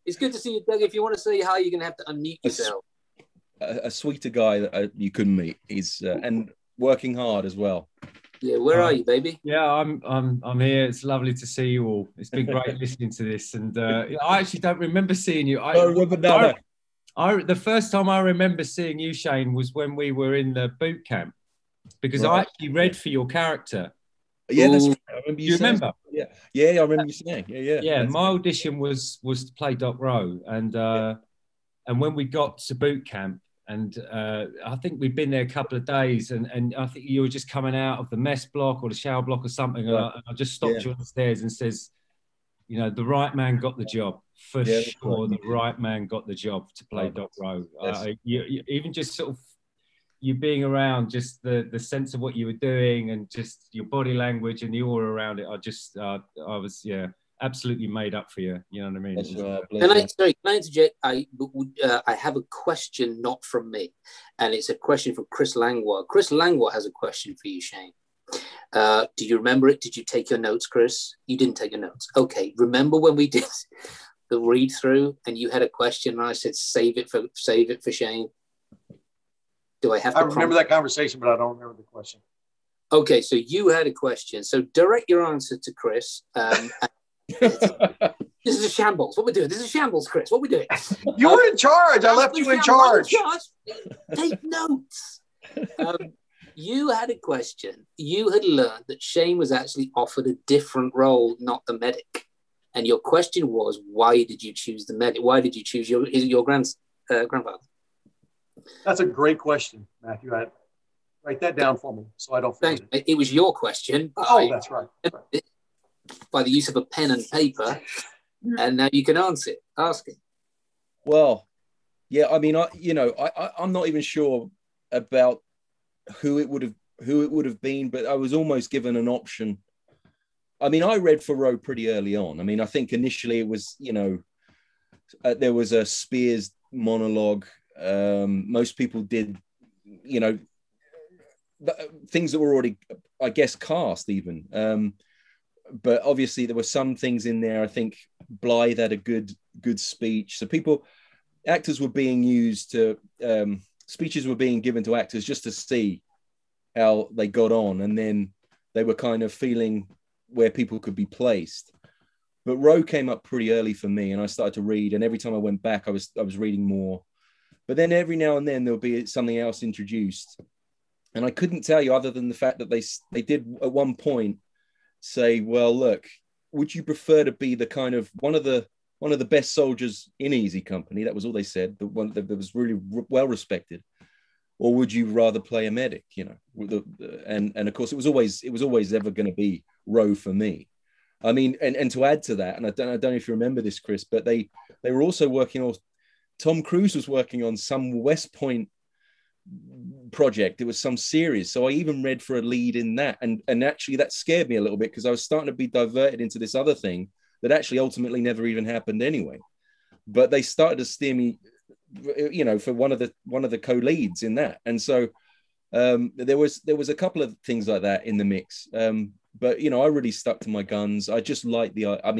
It's good to see you, Doug. If you want to say hi, you're going to have to unmute yourself.
A sweeter guy that you couldn't meet. He's and working hard as well.
Yeah, where are you, baby?
Yeah, I'm here. It's lovely to see you all. It's been great listening to this, and I actually don't remember seeing you. The first time I remember seeing you, Shane, was when we were in the boot camp, because I actually read for your character.
Yeah, that's right. I remember you saying.
Remember?
Yeah, I remember you saying. Yeah.
My audition was to play Doc Rowe, and when we got to boot camp, and I think we'd been there a couple of days, and I think you were just coming out of the mess block or the shower block or something, and I just stopped you on the stairs and says, "You know, the right man got the job for sure. The right man got the job to play Doc Rowe." You even just sort of you being around, just the sense of what you were doing and just your body language and the aura around it. I was absolutely made up for you. You know what I mean?
Can I interject? I have a question not from me, and it's a question from Chris Langlois. Chris Langlois has a question for you, Shane. Do you remember it? Did you take your notes, Chris? You didn't take your notes. Okay. Remember when we did the read through and you had a question and I said, save it for Shane? Do I have to?
I remember that conversation, but I don't remember the question.
Okay. So you had a question. So direct your answer to Chris. This is a shambles. What we're doing? This is a shambles, Chris. What we're doing?
You were in charge. I left you in charge.
Take notes. You had a question. You had learned that Shane was actually offered a different role, not the medic. And your question was, why did you choose the medic? Why did you choose your grandfather?
That's a great question, Matthew. Write that down for me so I don't forget
Thanks. It was your question.
Oh, that's right.
By the use of a pen and paper, and now you can answer it. Ask it.
Well, yeah, I mean, I'm not even sure about who it would have been, but I was almost given an option. I mean, I read for Roe pretty early on. I mean, I think initially it was, there was a Spears monologue. Most people did, things that were already, I guess, cast even. But obviously there were some things in there. I think Blythe had a good speech. So actors were being used to, speeches were being given to actors just to see how they got on. And then they were kind of feeling where people could be placed. But Roe came up pretty early for me, and I started to read. And every time I went back, I was reading more. But then every now and then there'll be something else introduced. And I couldn't tell you, other than the fact that they did at one point say, well, look, would you prefer to be the kind of one of the best soldiers in Easy Company? That was all they said. The one that was really well respected. Or would you rather play a medic? And of course it was always ever going to be Roe for me. I mean, and to add to that, and I don't know if you remember this, Chris, but they were also working on, Tom Cruise was working on some West Point project. It was some series. So I even read for a lead in that. And actually that scared me a little bit, because I was starting to be diverted into this other thing that actually ultimately never even happened anyway. But they started to steer me, for one of the co-leads in that. And so there was a couple of things like that in the mix. But, I really stuck to my guns. I just like I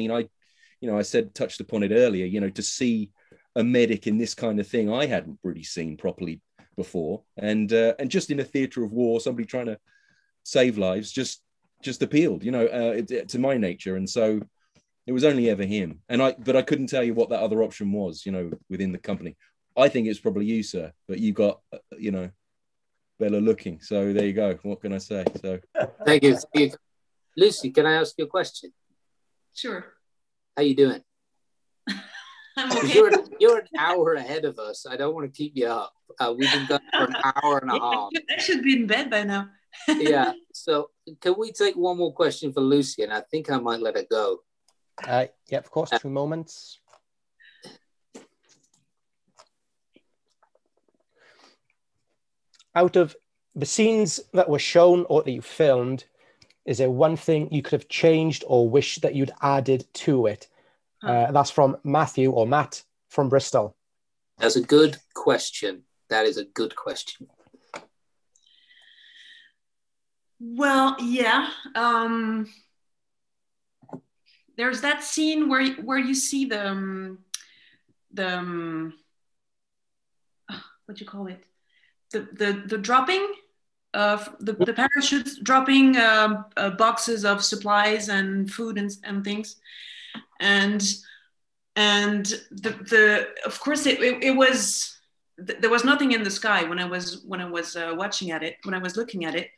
touched upon it earlier, to see a medic in this kind of thing, I hadn't really seen properly before. And just in a theater of war, somebody trying to save lives just appealed, to my nature. And so it was only ever him. But I couldn't tell you what that other option was, within the company. I think it's probably you, sir, but you got, better looking. So there you go. What can I say? So
Thank you. Lucy, can I ask you a question?
Sure.
How you doing?
I'm okay.
You're an hour ahead of us. I don't want to keep you up. We've been going for an hour and a half.
I should be in bed by now.
Yeah. So can we take one more question for Lucy? And I think I might let her go.
Yeah, of course. 2 moments. Out of the scenes that were shown or that you filmed, is there one thing you could have changed or wish that you'd added to it? That's from Matthew or Matt from Bristol.
That's a good question. That is a good question.
Well, yeah. There's that scene where you see the what do you call it? The dropping of the parachutes dropping boxes of supplies and food and things, and the of course it was, there was nothing in the sky when I was watching at it, when I was looking at it.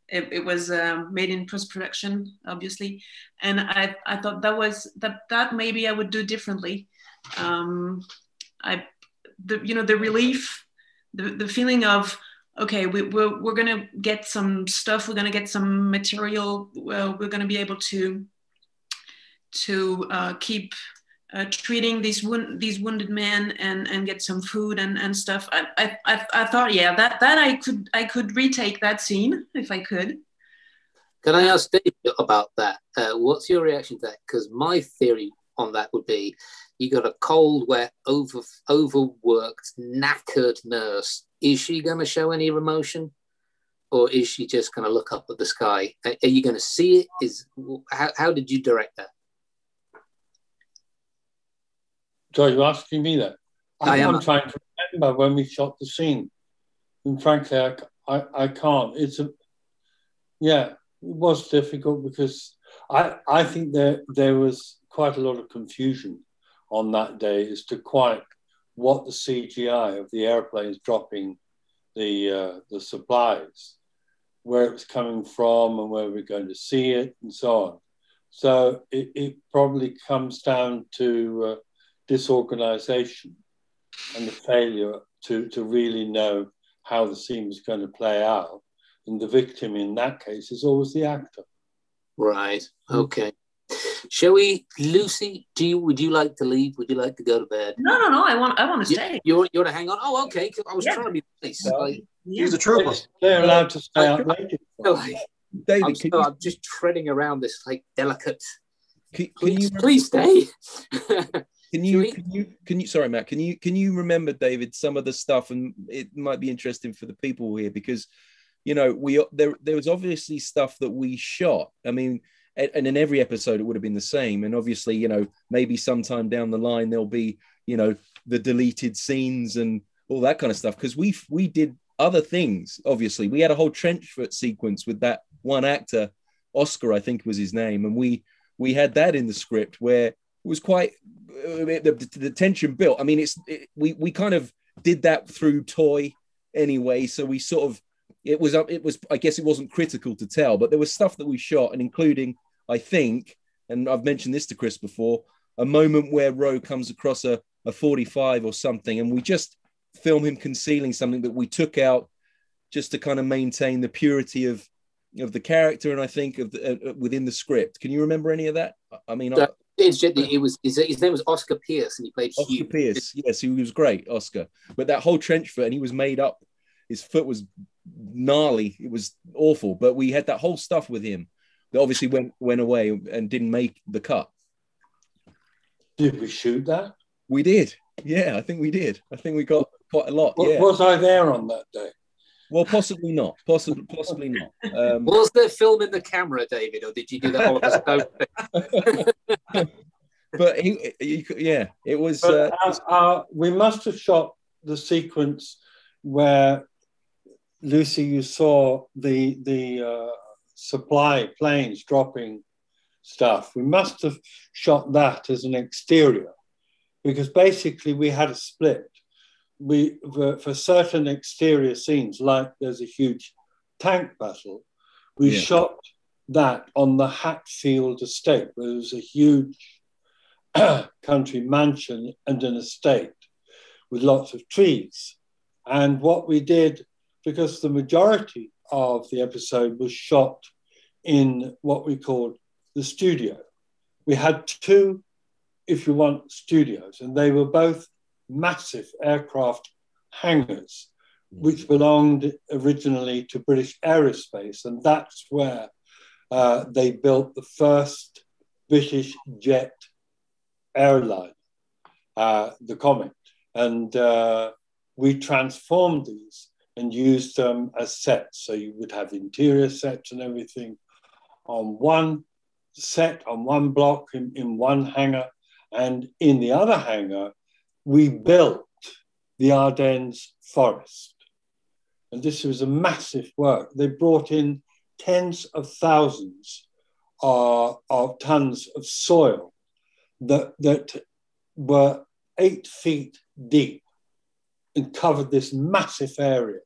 It was made in post-production, obviously, and I thought that maybe I would do differently. The relief, the feeling of, okay, we're gonna get some stuff, we're gonna get some material, we're gonna be able to keep treating these wounded men and get some food and stuff. I thought, yeah, that I could retake that scene if I could.
Can I ask Dave about that? What's your reaction to that? Because my theory on that would be, you got a cold, wet, overworked, knackered nurse. Is she going to show any emotion, or is she just going to look up at the sky? Are you going to see it? How did you direct that?
So you're asking me that? I'm trying to remember when we shot the scene, and frankly, I can't. It was difficult because I think there was quite a lot of confusion on that day as to quite what the CGI of the airplanes dropping the supplies, where it was coming from and where we're going to see it and so on. So it probably comes down to disorganization and the failure to really know how the scene was going to play out, And the victim in that case is always the actor.
Right. Okay. Shall we, Lucy? Would you like to leave? Would you like to go to bed?
No. I want to stay.
You want to hang on? Oh, okay. I was trying to be nice.
He's a trooper.
They're allowed to stay up later.
David,
I'm just treading around this like delicate.
Please
stay.
Can you? Sorry, Matt. Can you remember, David, some of the stuff, and it might be interesting for the people here because, you know, there was obviously stuff that we shot. I mean, and in every episode it would have been the same. And obviously, you know, maybe sometime down the line there'll be, you know, the deleted scenes and all that kind of stuff because we did other things. Obviously, we had a whole trench foot sequence with that one actor, Oscar, I think was his name, and we had that in the script where it was quite the tension built. I mean, we kind of did that through toy anyway, so we sort of it was I guess it wasn't critical to tell, but there was stuff that we shot, and including, I think, and I've mentioned this to Chris before, a moment where Roe comes across a 45 or something, and we just film him concealing something that we took out just to kind of maintain the purity of the character, and I think of within the script. Can you remember any of that? I mean,
his name was Oscar Pierce, and he played
Oscar
Hugh.
Pierce. Yes, he was great, Oscar. But that whole trench foot, and he was made up. His foot was gnarly. It was awful. But we had that whole stuff with him that obviously went away and didn't make the cut.
Did we shoot that?
We did. Yeah, I think we did. I think we got quite a lot. Yeah.
Was I there on that day?
Well, possibly not. Possibly not.
Was there film in the camera, David, or did you do that all of
But it was.
We must have shot the sequence where, Lucy, you saw the supply planes dropping stuff. We must have shot that as an exterior because basically we had a split. For certain exterior scenes, like there's a huge tank battle, we shot that on the Hatfield estate, where there was a huge country mansion and an estate with lots of trees. And what we did, because the majority of the episode was shot in what we called the studio, we had two, if you want, studios, and they were both massive aircraft hangars, which belonged originally to British Aerospace, and that's where they built the first British jet airline, the Comet, and we transformed these and used them as sets. So you would have interior sets and everything on one set, on one block, in one hangar, and in the other hangar, we built the Ardennes forest. And this was a massive work. They brought in tens of thousands of tons of soil that were 8 feet deep and covered this massive area,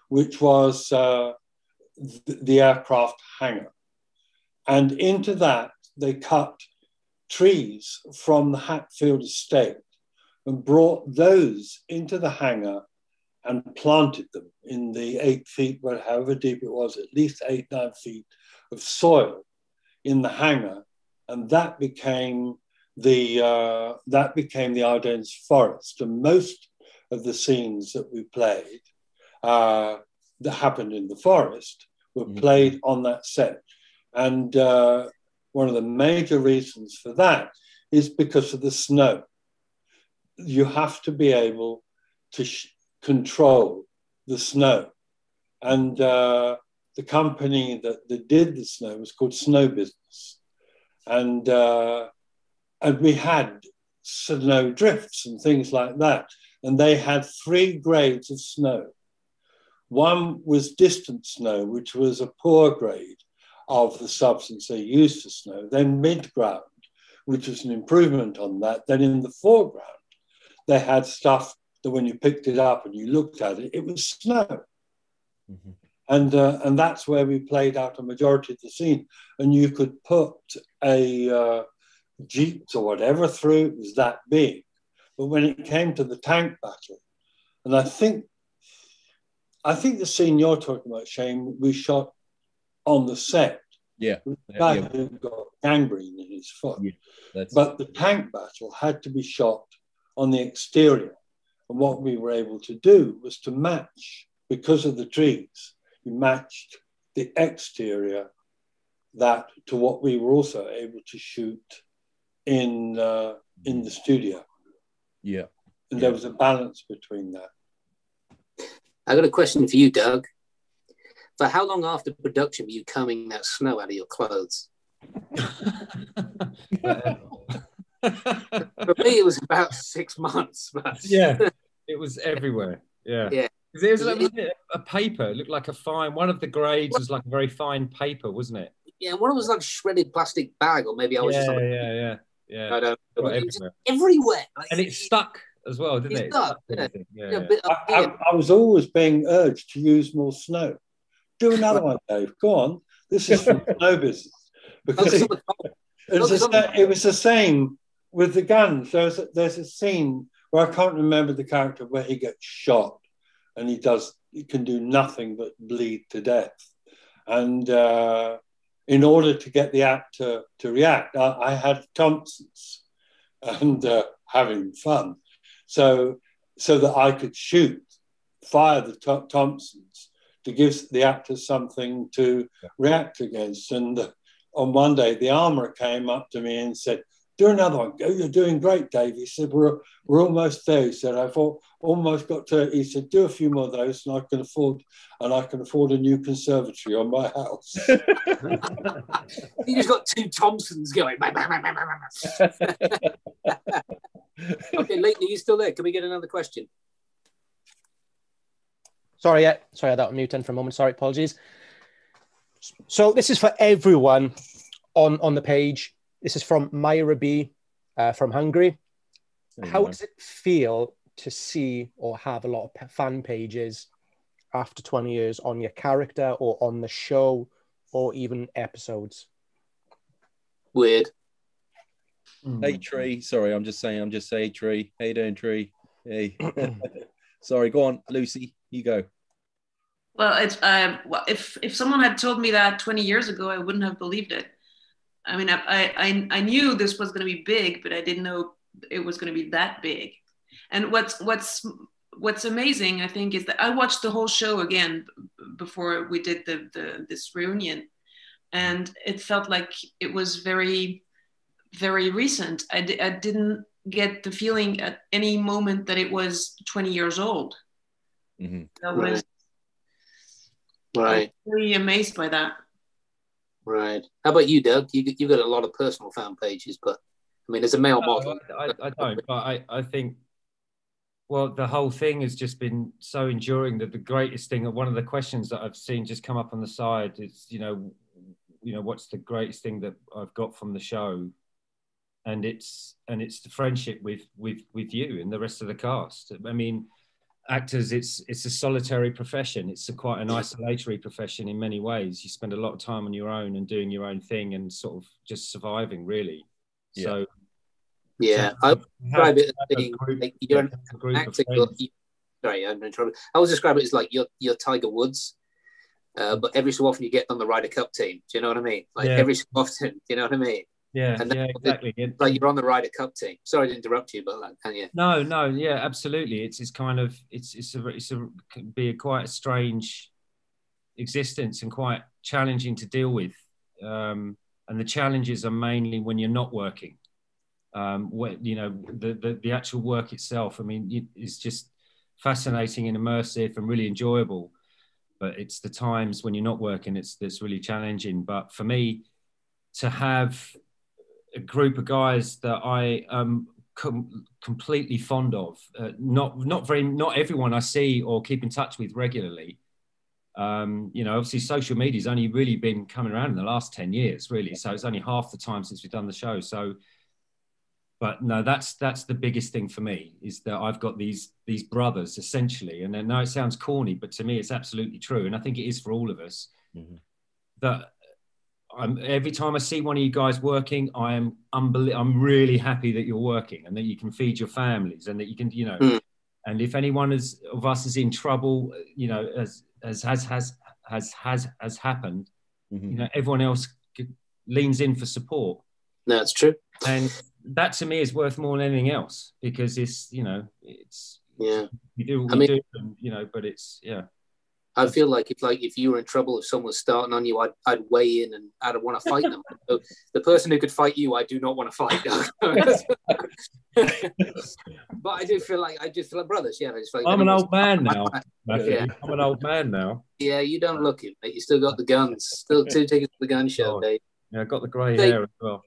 which was the aircraft hangar. And into that, they cut trees from the Hatfield estate and brought those into the hangar and planted them in the 8 feet, well, however deep it was, at least 8-9 feet of soil in the hangar, and that became the Ardennes forest. And most of the scenes that we played that happened in the forest were played on that set. And one of the major reasons for that is because of the snow. You have to be able to control the snow. And the company that did the snow was called Snow Business. And we had snow drifts and things like that. And they had 3 grades of snow. One was distant snow, which was a poor grade of the substance they used for snow. Then mid-ground, which was an improvement on that. Then in the foreground, they had stuff that when you picked it up and you looked at it, it was snow. Mm-hmm. And that's where we played out a majority of the scene. And you could put a jeep or whatever through, it was that big. But when it came to the tank battle, and I think I think the scene you're talking about, Shane, we shot on the set.
Yeah.
The guy who got gangrene in his foot.
Yeah,
but the tank battle had to be shot on the exterior. And what we were able to do was to match, because of the trees, we matched the exterior that to what we were also able to shoot in the studio.
Yeah.
And there was a balance between that.
I got a question for you, Doug. For how long after production were you combing that snow out of your clothes? For me, it was about 6 months. But...
Yeah, it was everywhere. Yeah.
Yeah.
It was like, wasn't it a paper? It looked like a fine, one of the grades was like a very fine paper, wasn't it?
Yeah, one of them was like a shredded plastic bag, or maybe I was just on
Yeah.
I don't know.
Right,
It was everywhere. Like,
and it stuck as well, didn't it?
Stuck,
Yeah.
I was always being urged to use more snow. Do another one, Dave. Go on. This is from snow business. Because it was the same with the guns. There's a scene where I can't remember the character where he gets shot and he can do nothing but bleed to death. And in order to get the actor to react, I had Thompsons and having fun. So that I could fire the Thompsons to give the actor something to react against. And on one day, the armourer came up to me and said, "Do another one. Oh, you're doing great, Dave." He said, we're almost there. He said, "I've almost got to," he said, "do a few more of those and I can afford a new conservatory on my house."
You just got two Thompsons going. Okay, Leighton, are you still there? Can we get another question?
Sorry, I had that on mute for a moment. Sorry, apologies. So this is for everyone on the page. This is from Myra B from Hungary. How does it feel to see or have a lot of fan pages after 20 years on your character or on the show or even episodes?
Weird.
Hey, Tree. Sorry, I'm just saying, Tree. How you doing, Tree? Hey. Sorry, go on, Lucy. You go.
Well, it's if someone had told me that 20 years ago, I wouldn't have believed it. I mean, I knew this was going to be big, but I didn't know it was going to be that big. And what's amazing, I think, is that I watched the whole show again before we did this reunion, and it felt like it was very, very recent. I didn't get the feeling at any moment that it was 20 years old.
Mm-hmm.
That was
right.
I was really amazed by that.
Right. How about you, Doug? You've got a lot of personal fan pages, but I mean, as a male model.
I don't, but I think, well, the whole thing has just been so enduring that the greatest thing, one of the questions that I've seen just come up on the side is, you know, what's the greatest thing that I've got from the show? And it's the friendship with you and the rest of the cast. I mean, actors, it's a solitary profession. It's quite an isolatory profession in many ways. You spend a lot of time on your own and doing your own thing and sort of just surviving, really. Yeah. So
yeah, I describe it as being like you're an actor. Sorry, I'm in trouble. I always describe it as like you're Tiger Woods, but every so often you get on the Ryder Cup team. Do you know what I mean? Like every so often, do you know what I mean?
Yeah, exactly.
Like you're on the Ryder Cup team. Sorry to interrupt you, but like, yeah.
No, yeah, absolutely. It's kind of can be quite a strange existence and quite challenging to deal with. And the challenges are mainly when you're not working. When, you know, the actual work itself, I mean, it's just fascinating and immersive and really enjoyable. But it's the times when you're not working that's really challenging. But for me, to have a group of guys that I am completely fond of, not everyone I see or keep in touch with regularly. You know, obviously social media's only really been coming around in the last 10 years, really. So it's only half the time since we've done the show. So, but no, that's the biggest thing for me, is that I've got these brothers essentially. And I know it sounds corny, but to me it's absolutely true. And I think it is for all of us. Mm-hmm. That every time I see one of you guys working, I'm really happy that you're working and that you can feed your families and that you can, you know, And if anyone of us is in trouble, you know, as has happened, you know, everyone else leans in for support.
That's true.
And that to me is worth more than anything else, because it's, you know, it's,
yeah,
we do what we do, and, you know, but it's, yeah.
I feel like if you were in trouble, if someone was starting on you, I'd weigh in and I'd want to fight them. So the person who could fight you, I do not want to fight. But I do feel like brothers. Yeah, I just feel like
I'm an old man now.
Yeah.
I'm an old man now.
Yeah, you don't look it, mate. You still got the guns. Still 2 tickets to the gun show, babe.
Yeah, I got the grey hair as well.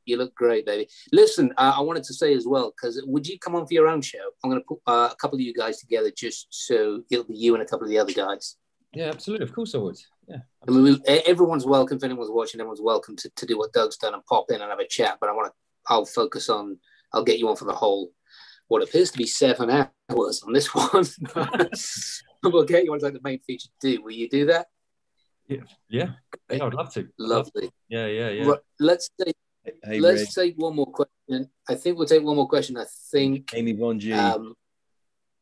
You look great, baby. Listen, I wanted to say as well, because would you come on for your own show? I'm going to put a couple of you guys together just so it'll be you and a couple of the other guys.
Yeah, absolutely. Of course I would. Yeah.
I mean, everyone's welcome. If anyone's watching, everyone's welcome to do what Doug's done and pop in and have a chat. But I'll focus on, I'll get you on for the whole, what appears to be 7 hours on this one. We'll get you on like the main feature to do. Will you do that?
Yeah. I would love to.
Lovely.
Yeah.
Right, let's take one more question. I think we'll take one more question. I think
Amy Von G.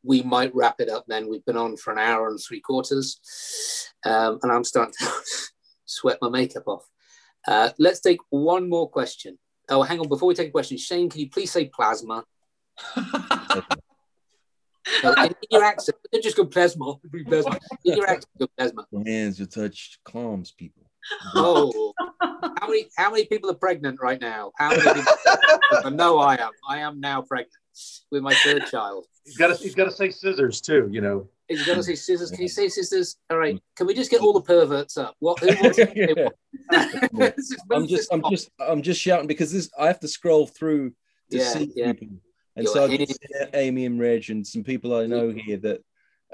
We might wrap it up then. We've been on for an hour and 3/4, and I'm starting to sweat my makeup off. Let's take one more question. Oh, hang on. Before we take a question, Shane, can you please say plasma? In your accent, don't just go plasma. In your accent, go plasma.
Your hands, your touch calms people.
Oh, how many people are pregnant right now? How many people? I know I am. I am now pregnant with my 3rd child.
He's got to say scissors too, you know.
He's got to say scissors. Can you say scissors? All right. Can we just get all the perverts up? What? Who wants to say what?
I'm just shouting because I have to scroll through to see people, and so I can see Amy and Reg and some people I know here that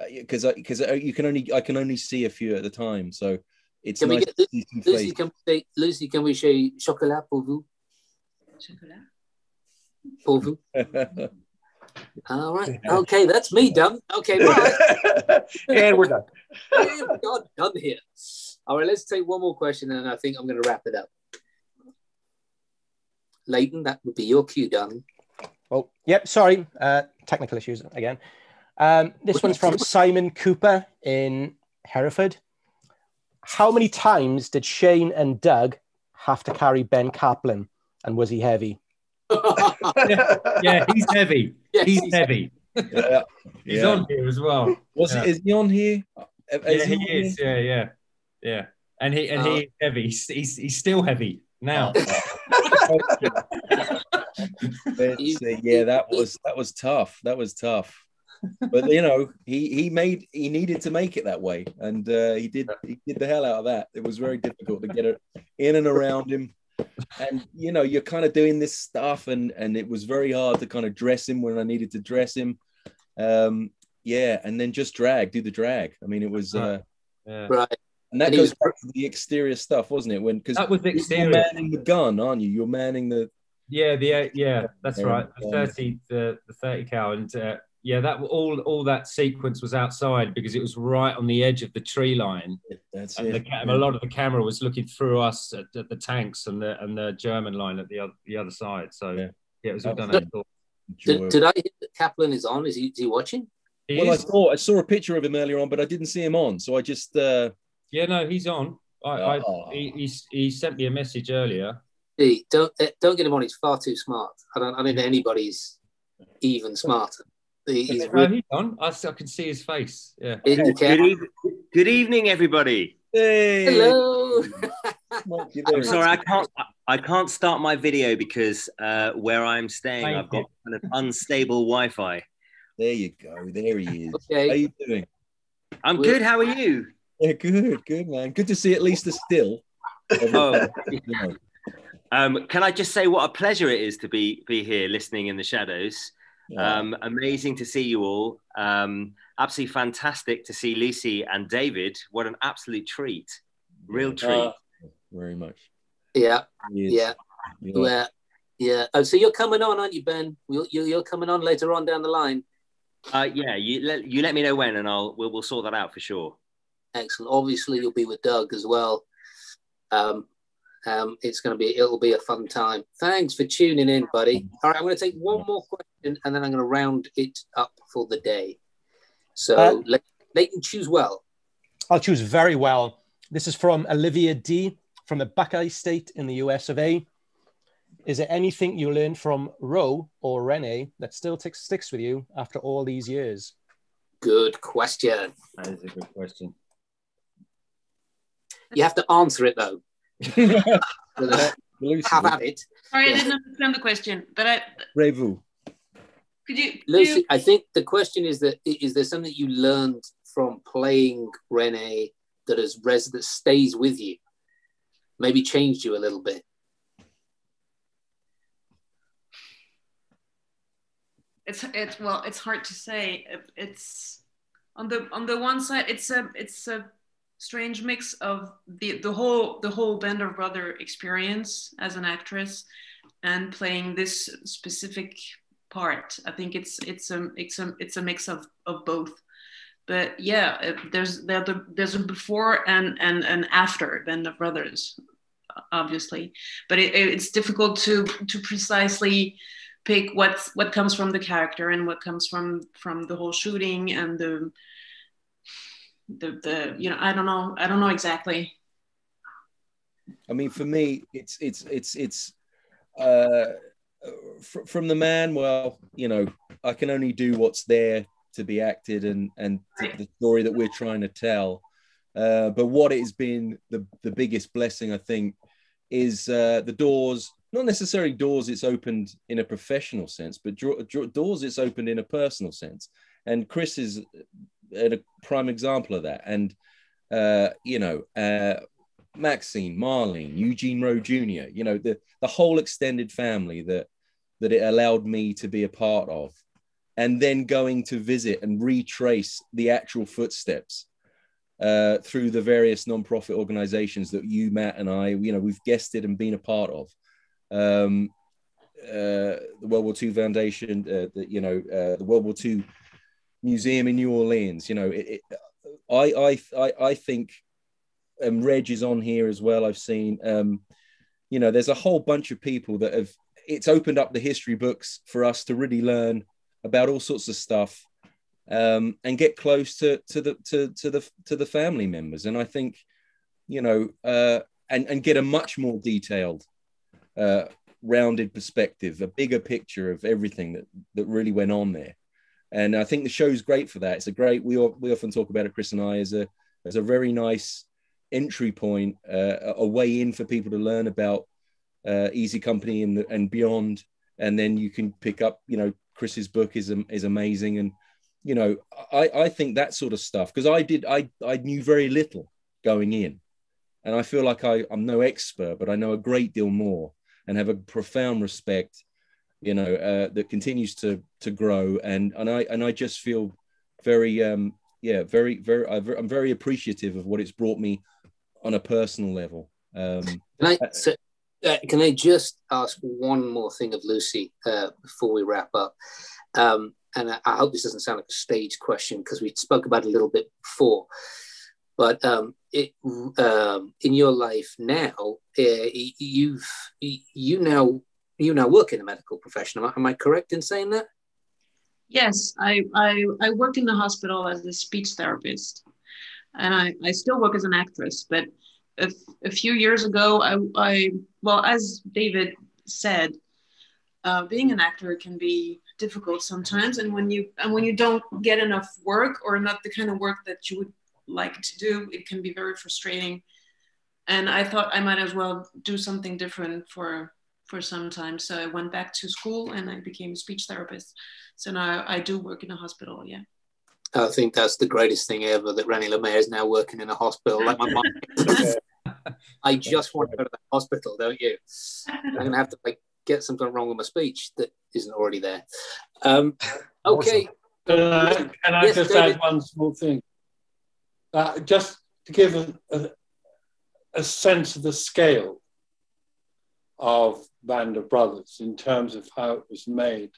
because I can only see a few at a time, so. It's nice to see some face.
Lucie, can we say chocolat pour vous?
Chocolat?
Pour vous. All right. Okay, that's me done. Okay, bye.
And we're done.
God, done here. All right, let's take one more question, and I think I'm going to wrap it up. Leighton, that would be your cue, darling.
Oh, yep, sorry. Technical issues again. This one's from Simon Cooper in Hereford. How many times did Shane and Doug have to carry Ben Kaplan, and was he heavy?
Yeah, he's heavy.
Yeah,
he's heavy.
Yeah.
He's on here as well.
Is he on here?
Yeah, he is. Yeah. And he is heavy. He's still heavy now.
Yeah, that was tough. That was tough. But you know, he needed to make it that way, and he did the hell out of that. It was very difficult to get it in and around him, and you know, you're kind of doing this stuff, and it was very hard to kind of dress him when I needed to dress him. And then just do the drag. I mean, it was
right.
And that goes back to the exterior stuff, wasn't it? Because
that was the exterior.
You're manning the gun, aren't you? You're manning the
that's right. The 30 cal, and that all that sequence was outside because it was right on the edge of the tree line.
That's
and
it.
A lot of the camera was looking through us at the tanks and the German line at the other side. So it was all done outdoors.
Did I hit that Kaplan is on? Is he watching?
I saw a picture of him earlier on, but I didn't see him on. So I just
he's on. He sent me a message earlier.
Don't get him on. He's far too smart. I don't think anybody's even smarter. He's
on. I can see his face. Yeah.
Good evening, everybody.
Hey.
Hello.
I'm sorry, I can't start my video because where I'm staying, I've got kind of unstable Wi-Fi.
There you go. There he is.
Okay.
How are you doing?
I'm good. How are you?
Yeah, good, man. Good to see at least a still.
Can I just say what a pleasure it is to be here listening in the shadows. Amazing to see you all. Absolutely fantastic to see Lucie and David. What an absolute treat. Real treat.
Very much.
Yeah. Oh, so you're coming on, aren't you, Ben? You're coming on later on down the line.
You let me know when, and we'll sort that out for sure.
Excellent. Obviously, you'll be with Doug as well. It'll be a fun time. Thanks for tuning in, buddy. All right, I'm going to take one more question and then I'm going to round it up for the day. So Leighton, choose well.
I'll choose very well. This is from Olivia D. from the Buckeye State in the US of A. Is there anything you learned from Ro or Renee that still sticks with you after all these years?
Good question.
That is a good question.
You have to answer it though. Have at it.
Sorry, I didn't understand the question, but
Revu.
Lucy, I think the question is there something you learned from playing Renee that stays with you? Maybe changed you a little bit.
It's hard to say. It's on the one side, it's a strange mix of the whole Band of Brothers experience as an actress and playing this specific part. I think it's a mix of both. But yeah, there's a before and after Band of Brothers, obviously. But it's difficult to precisely pick what comes from the character and what comes from the whole shooting and the I don't know exactly.
I mean, for me, it's from the man. Well, I can only do what's there to be acted and the story that we're trying to tell. But what it has been the biggest blessing, I think, is the doors. Not necessarily doors it's opened in a professional sense, but doors it's opened in a personal sense. And Chris is a prime example of that. And, Maxine, Marlene, Eugene Rowe Jr., the whole extended family that it allowed me to be a part of. And then going to visit and retrace the actual footsteps through the various nonprofit organizations that you, Matt, and I, we've guested and been a part of. The World War II Foundation, the World War II Museum in New Orleans. I think, Reg is on here as well. I've seen, there's a whole bunch of people that it's opened up the history books for us to really learn about all sorts of stuff, and get close to the family members. And I think, and get a much more detailed, rounded perspective, a bigger picture of everything that really went on there. And I think the show's great for that. It's a great, we often talk about it, Chris and I, as a very nice entry point, a way in for people to learn about Easy Company and beyond. And then you can pick up, Chris's book is amazing. And, I think that sort of stuff, because I knew very little going in. And I feel like I'm no expert, but I know a great deal more and have a profound respect, that continues to grow. And I just feel very, I'm very appreciative of what it's brought me on a personal level.
Can I just ask one more thing of Lucy before we wrap up? And I hope this doesn't sound like a stage question, because we spoke about it a little bit before. But in your life now, you now work in the medical profession. Am I correct in saying that?
Yes, I work in the hospital as a speech therapist, and I still work as an actress. But a few years ago, well, as David said, being an actor can be difficult sometimes, and when you don't get enough work, or not the kind of work that you would like to do, it can be very frustrating. And I thought I might as well do something different for some time. So I went back to school and I became a speech therapist. So now I do work in a hospital. Yeah.
I think that's the greatest thing ever, that Renee Lemaire is now working in a hospital. Like my mom. I just want to go to the hospital, don't you? I'm going to have to get something wrong with my speech that isn't already there. Okay.
Can I just add one small thing? Just to give a sense of the scale of Band of Brothers in terms of how it was made.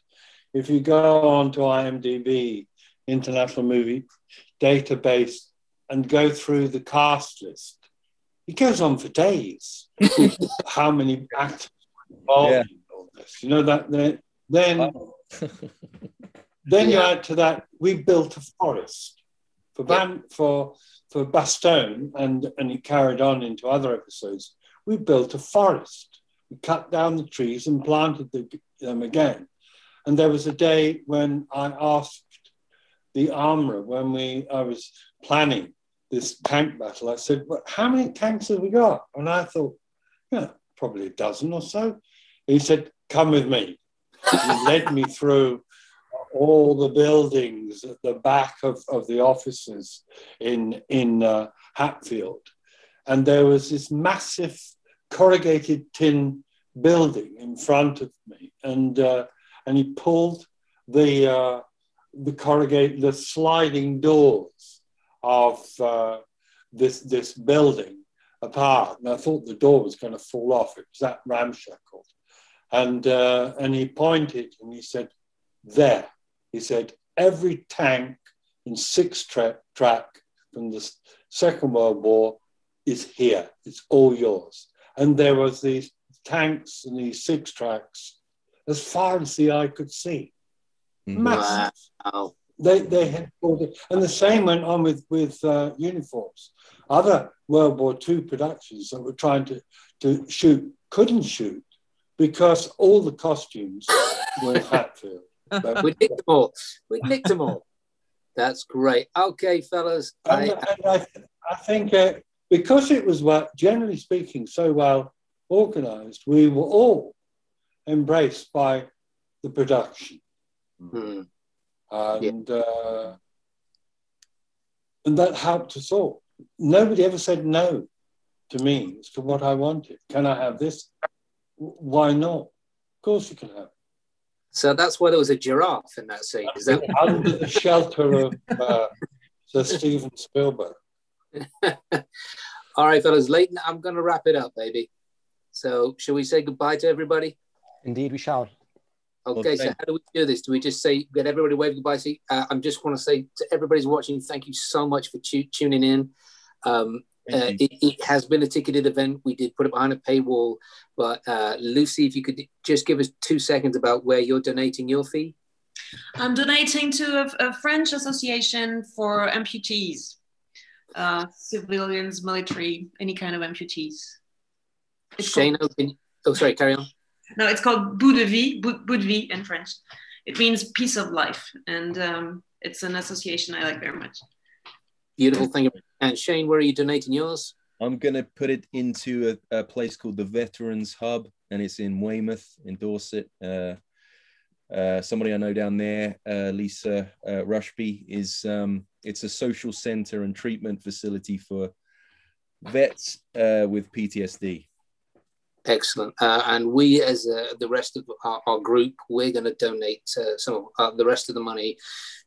If you go on to IMDb, International Movie Database, and go through the cast list It goes on for days. How many actors involved in all this? You know, that then you add to that, we built a forest for Bastogne, and it carried on into other episodes. We built a forest. We cut down the trees and planted them again. And there was a day when I asked the armourer, I was planning this tank battle, I said, well, how many tanks have we got? And I thought, yeah, probably a dozen or so. He said, come with me. He led me through all the buildings at the back of the offices in Hatfield. And there was this massive corrugated tin building in front of me. And he pulled the sliding doors of this building apart. And I thought the door was going to fall off. It was that ramshackle. And he pointed and he said, there. He said, every tank and six-track from the Second World War is here. It's all yours. And there was these tanks and these six-tracks as far as the eye could see. Massive.
Wow.
They had ordered, and the same went on with uniforms. Other World War II productions that were trying to shoot couldn't shoot because all the costumes were in Hatfield.
We nicked them all. That's great. Okay, fellas.
I think because it was, generally speaking, so well organised, we were all embraced by the production.
Mm.
And that helped us all. Nobody ever said no to me as to what I wanted. Can I have this? Why not? Of course you can have it.
So that's why there was a giraffe in that scene. Is that
under the shelter of Sir Steven Spielberg?
All right, fellas. Leighton, I'm going to wrap it up, baby. So shall we say goodbye to everybody?
Indeed, we shall.
Okay, so how do we do this? Do we just say, get everybody wave goodbye? I just want to say to everybody who's watching, thank you so much for tuning in. It has been a ticketed event. We did put it behind a paywall. But Lucie, if you could just give us 2 seconds about where you're donating your fee.
I'm donating to a French association for amputees, civilians, military, any kind of amputees.
Shane, sorry, carry on.
No, it's called Bout de Vie, Bout de Vie in French. It means piece of life. And it's an association I like very much.
Beautiful, thank you. And Shane, where are you donating yours? I'm
going to put it into a place called the Veterans Hub, and it's in Weymouth, in Dorset. Somebody I know down there, Lisa Rushby, it's a social centre and treatment facility for vets with PTSD.
Excellent. And we, as the rest of our group, we're going to donate some of the rest of the money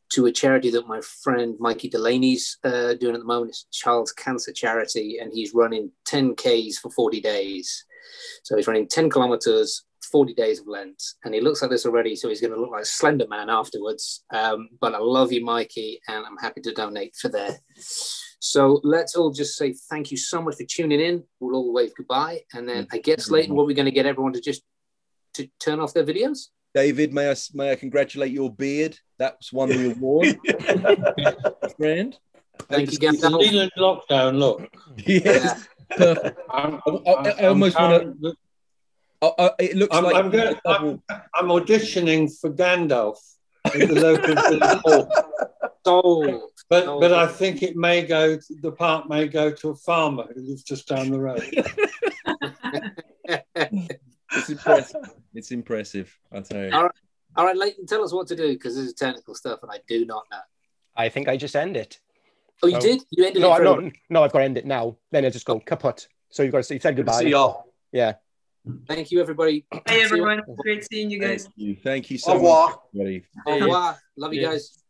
to a charity that my friend Mikey Delaney's doing at the moment. It's Child's Cancer Charity, and he's running 10Ks for 40 days. So he's running 10 kilometers, 40 days of Lent, and he looks like this already, so he's going to look like Slender Man afterwards. But I love you, Mikey, and I'm happy to donate for there. So let's all just say thank you so much for tuning in. We'll all wave goodbye. And then I guess, Leighton, what we're going to get everyone to turn off their videos?
David, may I congratulate your beard? That's won the award. Friend.
Thank you, Gandalf.
The Leland lockdown, look.
Yes. Perfect. I almost want to... it looks like...
I'm auditioning for Gandalf at the local village hall. But I think the part may go to a farmer who lives just down the road.
It's impressive. It's impressive, I'll tell you.
All right, Leighton, tell us what to do, because this is technical stuff and I do not know.
I think I just end it.
Oh, you did? You ended it?
No, I've got to end it now. Then I just go kaput. So you've got to say, you said goodbye.
See y'all.
Yeah.
Thank you, everybody.
Hey, everyone. Great seeing you guys.
Thank you so much, everybody.
Au revoir. Love you guys.